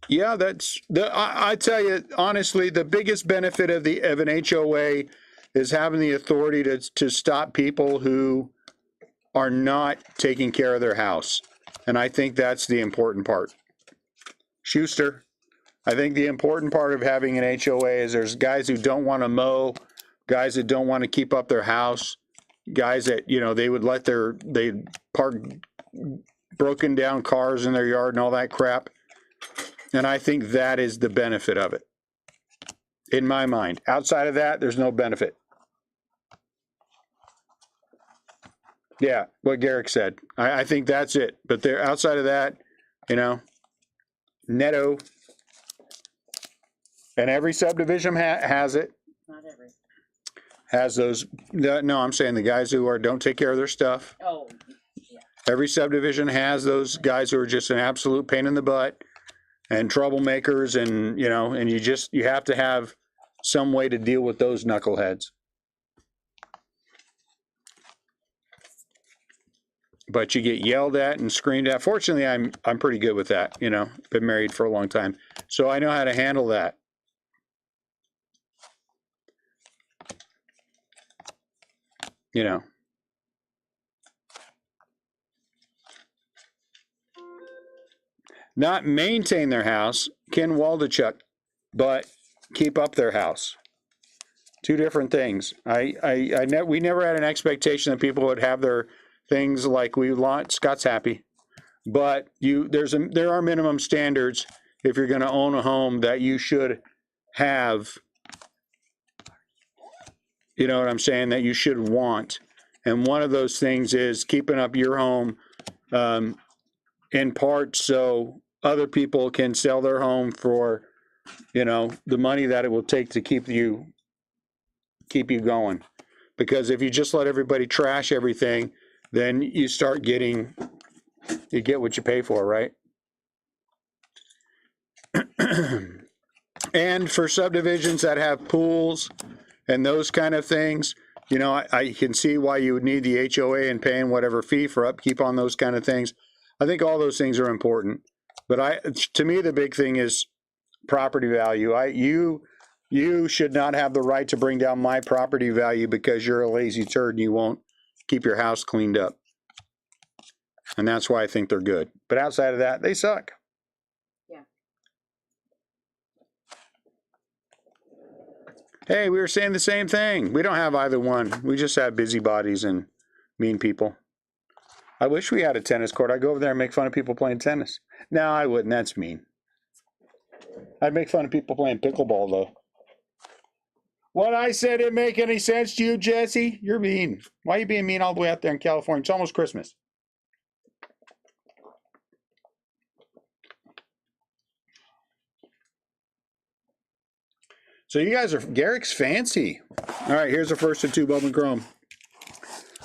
[SPEAKER 1] I tell you, honestly, the biggest benefit of an HOA is having the authority to stop people who are not taking care of their house. And I think that's the important part. Schuster, I think the important part of having an HOA is there's guys who don't want to mow, guys that don't want to keep up their house, guys that, they would they park broken down cars in their yard and all that crap. And I think that is the benefit of it, in my mind. Outside of that, there's no benefit. Yeah, what Garrick said. I think that's it. But outside of that, netto. And every subdivision has it.
[SPEAKER 2] Not every.
[SPEAKER 1] Has those. No, I'm saying the guys who don't take care of their stuff.
[SPEAKER 2] Oh, yeah.
[SPEAKER 1] Every subdivision has those guys who are just an absolute pain in the butt and troublemakers, and and you have to have some way to deal with those knuckleheads. But you get yelled at and screamed at. Fortunately, I'm pretty good with that. Been married for a long time, so I know how to handle that. Not maintain their house, Ken Waldachuk, but keep up their house. 2 different things. We never had an expectation that people would have their things like we want. Scott's happy, but there are minimum standards if you're going to own a home that you should have. You know what I'm saying? That you should want, and one of those things is keeping up your home, in part so other people can sell their home for, the money that it will take to keep you going. Because if you just let everybody trash everything, then you get what you pay for, right? And for subdivisions that have pools and those kind of things, You know, I can see why you would need the HOA and paying whatever fee for upkeep on those kind of things. I think all those things are important. But to me, the big thing is property value. You should not have the right to bring down my property value because you're a lazy turd and you won't keep your house cleaned up. And that's why I think they're good. But outside of that, they suck.
[SPEAKER 2] Yeah.
[SPEAKER 1] Hey, we were saying the same thing. We don't have either one. We just have busybodies and mean people. I wish we had a tennis court. I'd go over there and make fun of people playing tennis. No, I wouldn't. That's mean. I'd make fun of people playing pickleball, though. What I said didn't make any sense to you, Jesse? You're mean. Why are you being mean all the way out there in California? It's almost Christmas. So you guys are, Garrick's fancy. All right, here's the first of 2 Bowman Chrome.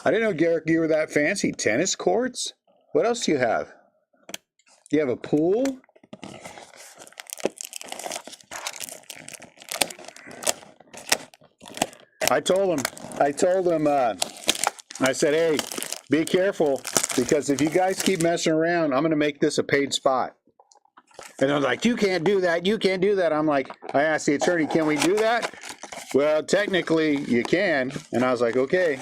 [SPEAKER 1] I didn't know, Garrick, you were that fancy. Tennis courts? What else do you have? You have a pool? I told him, I said, hey, be careful, because if you guys keep messing around, I'm going to make this a paid spot. And I was like, you can't do that. You can't do that. I'm like, I asked the attorney, can we do that? Well, technically you can. And I was like, okay.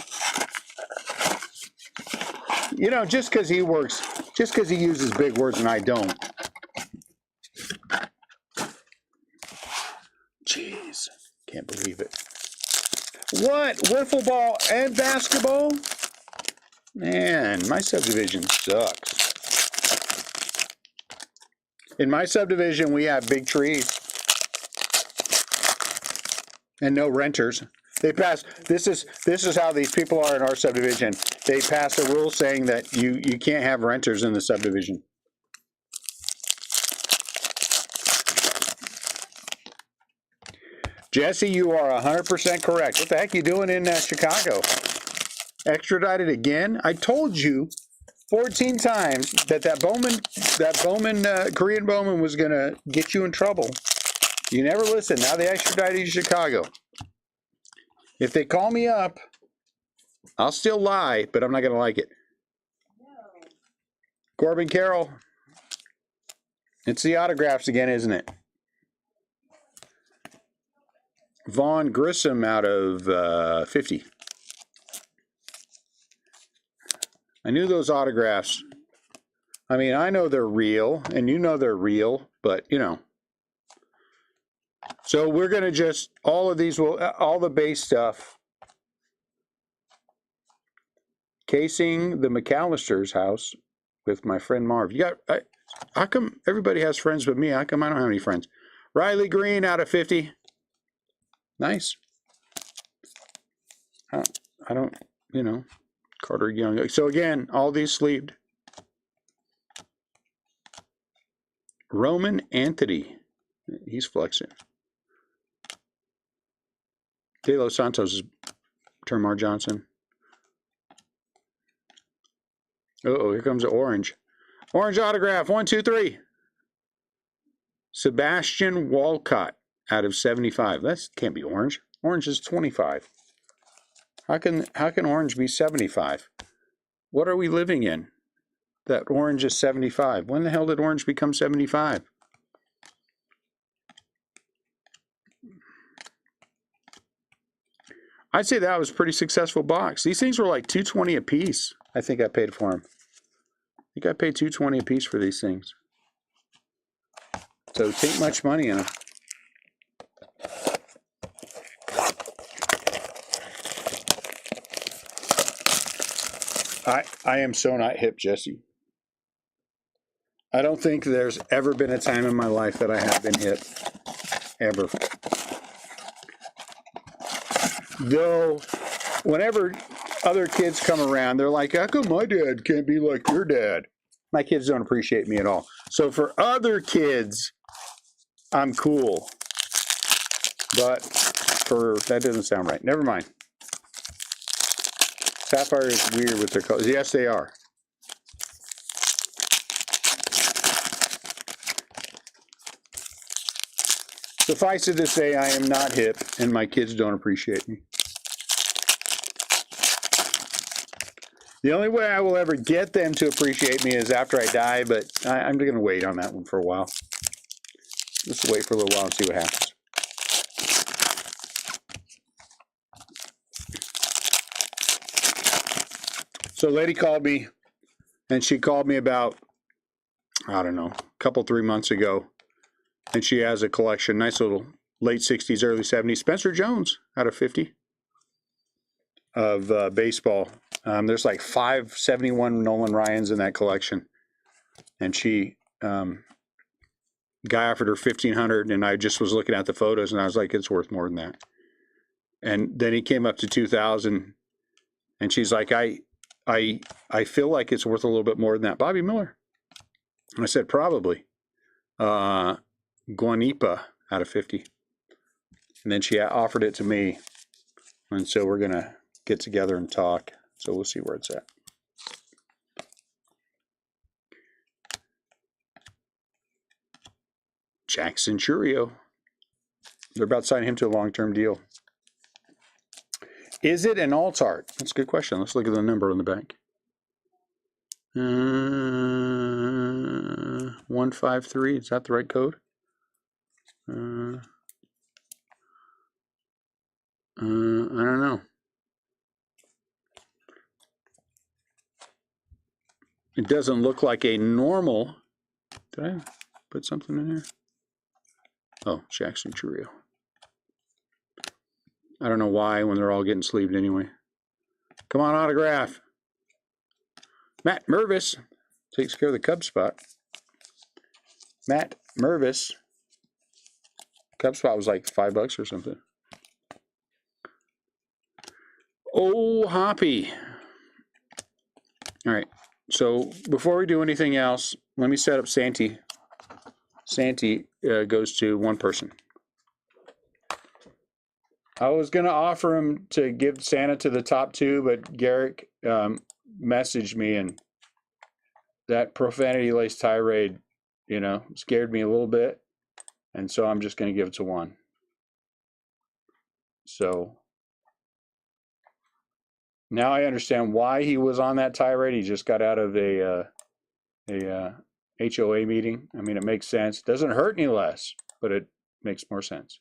[SPEAKER 1] You know, just because he uses big words and I don't. Jeez, can't believe it. What? Wiffle ball and basketball? Man, my subdivision sucks. In my subdivision, we have big trees and no renters. They passed, this is how these people are in our subdivision. They passed a rule saying that you can't have renters in the subdivision. Jesse, you are 100% correct. What the heck are you doing in Chicago? Extradited again? I told you 14 times that Bowman, Korean Bowman was going to get you in trouble. You never listen. Now they extradited you to Chicago. If they call me up, I'll still lie, but I'm not going to like it. No. Corbin Carroll. It's the autographs again, isn't it? Vaughn Grissom out of 50. I knew those autographs. I mean, I know they're real, and you know they're real, but, you know. So we're going to just, all of these will, all the base stuff. Casing the McAllister's house with my friend Marv. How come everybody has friends but me? How come I don't have any friends? Riley Green out of 50. Nice. I don't, you know, Carter Young. So again, all these sleeved. Roman Anthony. He's flexing. De Los Santos is Termar Johnson. Uh-oh, here comes the orange. Orange autograph, 1, 2, 3. Sebastian Walcott out of 75. That can't be orange. Orange is 25. How can orange be 75? What are we living in? That orange is 75. When the hell did orange become 75? I'd say that was a pretty successful box. These things were like $2.20 a piece. I think I paid for them. I think I paid $2.20 a piece for these things. So take much money in them. I am so not hip, Jesse. I don't think there's ever been a time in my life that I have been hip. Ever. Though, whenever other kids come around, they're like, how come my dad can't be like your dad? My kids don't appreciate me at all. So for other kids, I'm cool. But that doesn't sound right. Never mind. Sapphire is weird with their colors. Yes, they are. Suffice it to say, I am not hip, and my kids don't appreciate me. The only way I will ever get them to appreciate me is after I die, but I'm going to wait on that one for a while. Just wait for a little while and see what happens. So a lady called me, and she called me about, I don't know, a couple, 3 months ago, and she has a collection, nice little late 60s, early 70s, Spencer Jones out of 50 of baseball. There's like 571 Nolan Ryans in that collection, and she, guy offered her $1,500, and I just was looking at the photos, and I was like, it's worth more than that. And then he came up to 2,000, and she's like, I feel like it's worth a little bit more than that. Bobby Miller. And I said, probably. Guanipa out of 50. And then she offered it to me. And so we're going to get together and talk. So we'll see where it's at. Jackson Churio. They're about to sign him to a long-term deal. Is it an alt art? That's a good question. Let's look at the number on the back. 153. Is that the right code? I don't know. It doesn't look like a normal. Did I put something in here? Oh, Jackson Churio. I don't know why when they're all getting sleeved anyway. Come on, autograph. Matt Mervis takes care of the Cub spot. Matt Mervis. Cub spot was like $5 or something. Oh, Hoppy. All right. So before we do anything else, let me set up Santy. Santy goes to one person. I was going to offer him to give Santa to the top two, but Garrick messaged me, and that profanity-laced tirade, you know, scared me a little bit. And so I'm just going to give it to one. So now I understand why he was on that tirade. He just got out of a HOA meeting. I mean, it makes sense. It doesn't hurt any less, but it makes more sense.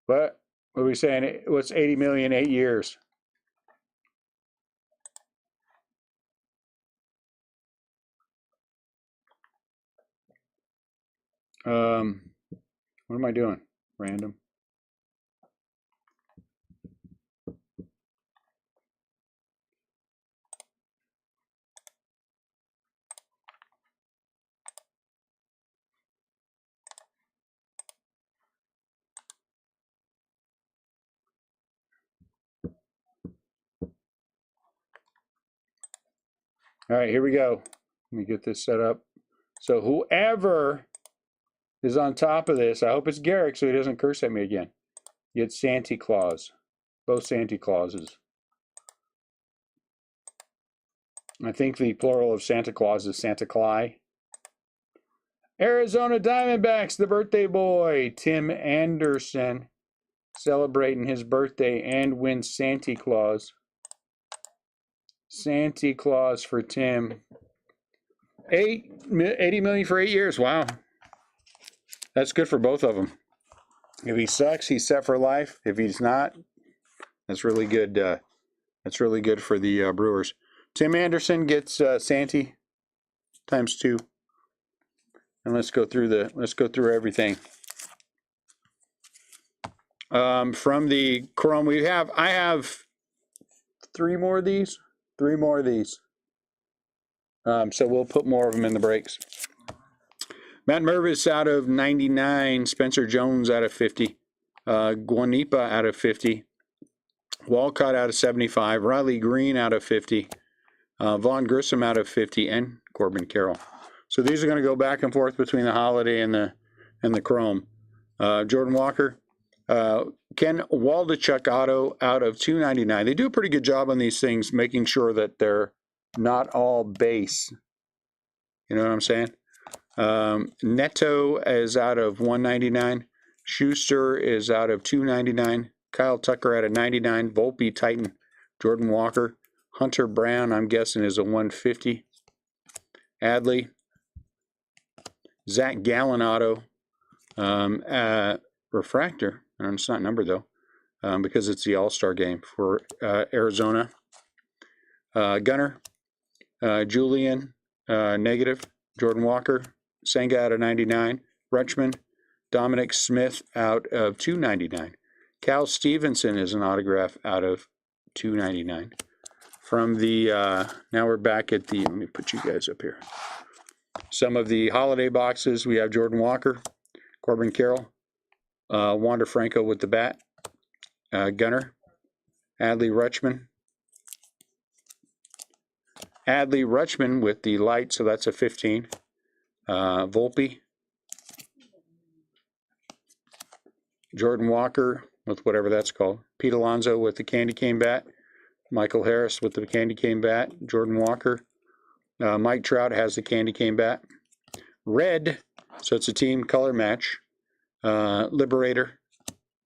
[SPEAKER 1] But what are we saying? What's 80 million, 8 years? What am I doing? Random. All right, here we go. Let me get this set up. So whoever is on top of this, I hope it's Garrick so he doesn't curse at me again. Get Santa Claus. Both Santa Clauses. I think the plural of Santa Claus is Santa Claus. Arizona Diamondbacks, the birthday boy, Tim Anderson, celebrating his birthday and wins Santa Claus. Santa Claus for Tim. 80 million for 8 years. Wow. That's good for both of them. If he sucks, he's set for life. If he's not, that's really good. That's really good for the Brewers. Tim Anderson gets Santa times 2. And let's go through everything. From the Chrome I have 3 more of these. 3 more of these. So we'll put more of them in the breaks. Matt Mervis out of 99. Spencer Jones out of 50. Guanipa out of 50. Walcott out of 75. Riley Green out of 50. Vaughn Grissom out of 50. And Corbin Carroll. So these are going to go back and forth between the Holiday and the Chrome. Jordan Walker. Ken Waldachuk auto out of 299. They do a pretty good job on these things, making sure that they're not all base. You know what I'm saying? Neto is out of 199. Schuster is out of 299. Kyle Tucker out of 99. Volpe, Titan. Jordan Walker. Hunter Brown, I'm guessing, is a 150. Adley. Zach Gallen auto. Refractor. And it's not numbered, though, because it's the All-Star game for Arizona. Gunner. Julian, negative. Jordan Walker. Senga out of 99. Rutschman. Dominic Smith out of 299. Cal Stevenson is an autograph out of 299. From the, now we're back at the, let me put you guys up here. Some of the holiday boxes, we have Jordan Walker, Corbin Carroll, Wander Franco with the bat, Gunner, Adley Rutschman. Adley Rutschman with the light, so that's a 15. Volpe. Jordan Walker with whatever that's called. Pete Alonso with the candy cane bat. Michael Harris with the candy cane bat. Jordan Walker. Mike Trout has the candy cane bat. Red, so it's a team color match. Liberator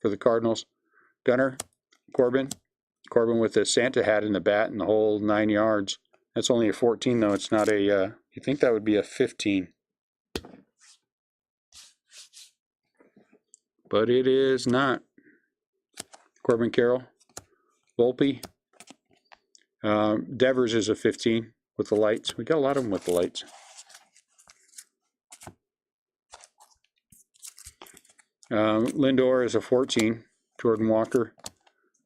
[SPEAKER 1] for the Cardinals. Gunner, Corbin. Corbin with the Santa hat in the bat and the whole 9 yards. That's only a 14, though. It's not a, you think that would be a 15. But it is not. Corbin Carroll. Volpe. Devers is a 15 with the lights. We got a lot of them with the lights. Lindor is a 14. Jordan Walker.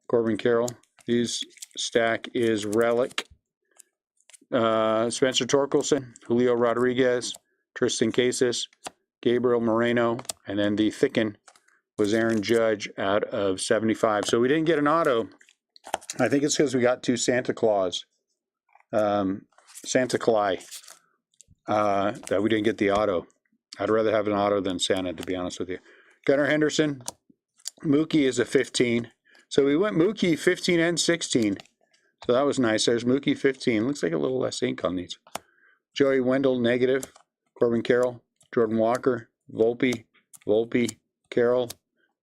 [SPEAKER 1] Corbin Carroll. These stack is Relic. Spencer Torkelson. Julio Rodriguez. Tristan Casas. Gabriel Moreno. And then the thicken was Aaron Judge out of 75. So we didn't get an auto. I think it's because we got 2 Santa Claus. Santa Claus. That we didn't get the auto. I'd rather have an auto than Santa, to be honest with you. Gunnar Henderson. Mookie is a 15. So we went Mookie 15 and 16. So that was nice. There's Mookie 15. Looks like a little less ink on these. Joey Wendell, negative. Corbin Carroll. Jordan Walker. Volpe. Carroll.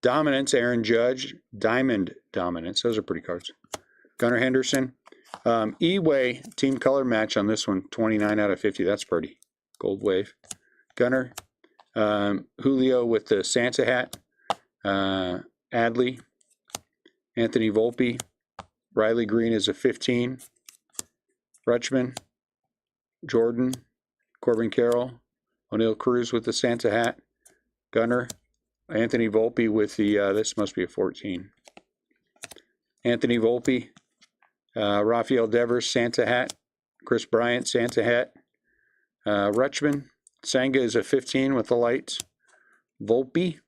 [SPEAKER 1] Dominance, Aaron Judge. Diamond Dominance. Those are pretty cards. Gunnar Henderson. E-Way, team color match on this one. 29 out of 50. That's pretty. Gold Wave. Gunnar. Julio with the Santa hat. Adley. Anthony Volpe. Riley Green is a 15. Rutschman. Jordan. Corbin Carroll. O'Neill Cruz with the Santa hat. Gunnar. Anthony Volpe with the, this must be a 14. Anthony Volpe. Rafael Devers, Santa hat. Chris Bryant, Santa hat. Rutschman. Senga is a 15 with the lights. Volpe.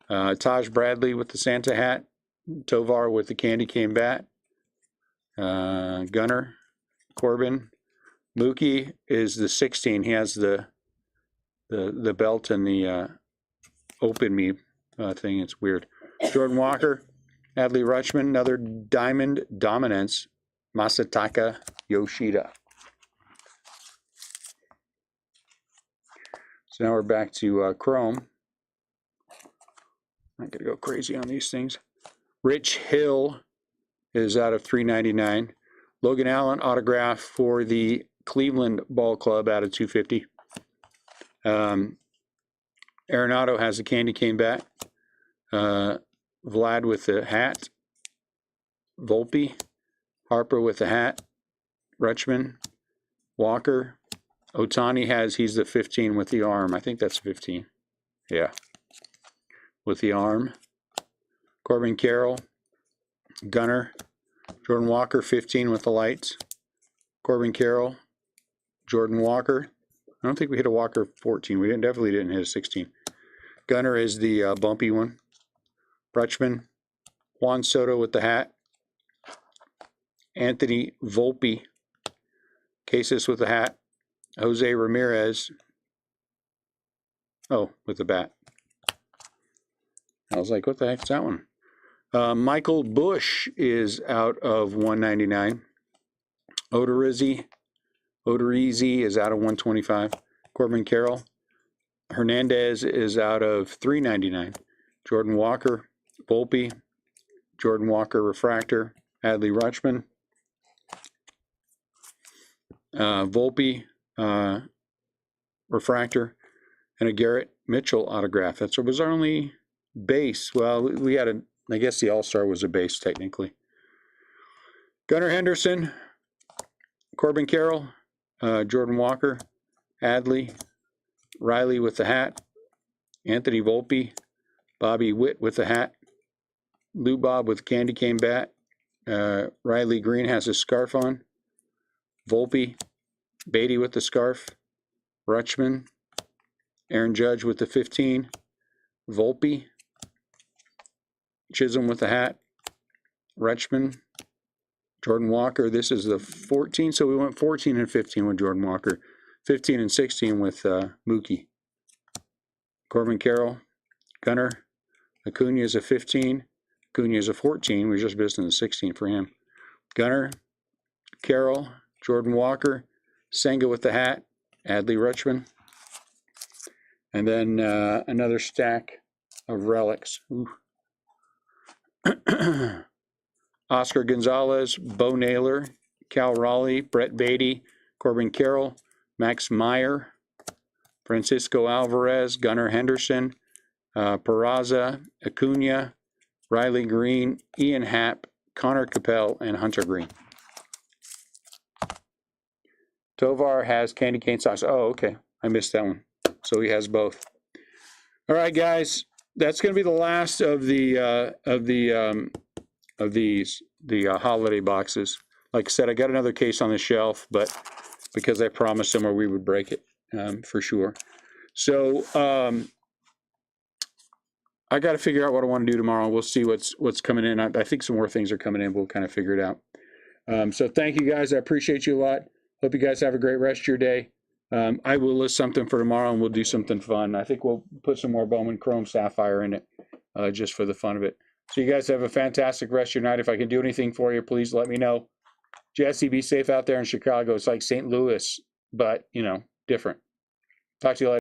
[SPEAKER 1] Taj Bradley with the Santa hat. Tovar with the candy cane bat. Gunner. Corbin. Mookie is the 16. He has the belt and the open me thing. It's weird. Jordan Walker. Adley Rutschman. Another Diamond Dominance. Masataka Yoshida. So now we're back to Chrome. I'm not going to go crazy on these things. Rich Hill is out of 399. Logan Allen autograph for the Cleveland Ball Club out of 250. Arenado has a candy cane bat. Vlad with the hat. Volpe. Harper with the hat. Rutschman. Walker. Otani has, he's the 15 with the arm. I think that's 15. Yeah. With the arm. Corbin Carroll. Gunner. Jordan Walker, 15 with the lights. Corbin Carroll. Jordan Walker. I don't think we hit a Walker 14. We definitely didn't hit a 16. Gunner is the bumpy one. Rutschman. Juan Soto with the hat. Anthony Volpe. Casas with the hat. Jose Ramirez. Oh, with the bat. I was like, what the heck's that one? Michael Bush is out of 199. Odorizzi.
[SPEAKER 4] Odorizzi is out of 125. Corbin Carroll. Hernandez is out of 399. Jordan Walker, Volpe, Jordan Walker Refractor, Adley Rutschman, Volpe Refractor, and a Garrett Mitchell autograph. That was our only base. Well, we had I guess the All-Star was a base technically. Gunnar Henderson, Corbin Carroll, Jordan Walker, Adley, Riley with the hat, Anthony Volpe, Bobby Witt with the hat, Lou Bob with candy cane bat, Riley Green has his scarf on, Volpe, Beatty with the scarf, Rutschman, Aaron Judge with the 15, Volpe, Chisholm with the hat, Rutschman, Jordan Walker. This is the 14, so we went 14 and 15 with Jordan Walker, 15 and 16 with Mookie. Corbin Carroll, Gunnar, Acuna is a 15, Acuna is a 14. We were just missing the 16 for him. Gunnar, Carroll, Jordan Walker, Senga with the hat, Adley Rutschman, and then another stack of relics. Oscar Gonzalez, Bo Naylor, Cal Raleigh, Brett Beatty, Corbin Carroll, Max Meyer, Francisco Alvarez, Gunnar Henderson, Peraza, Acuna, Riley Green, Ian Happ, Connor Capel, and Hunter Green. Tovar has candy cane socks. Oh, okay. I missed that one. So he has both. All right, guys. That's going to be the last of the holiday boxes. Like I said, I got another case on the shelf, but because I promised somewhere we would break it for sure. So I got to figure out what I want to do tomorrow. We'll see what's coming in. I think some more things are coming in. We'll kind of figure it out. So thank you guys. I appreciate you a lot. Hope you guys have a great rest of your day. I will list something for tomorrow, and we'll do something fun. I think we'll put some more Bowman Chrome Sapphire in it just for the fun of it. So you guys have a fantastic rest of your night. If I can do anything for you, please let me know. Jesse, be safe out there in Chicago. It's like St. Louis, but, different. Talk to you later.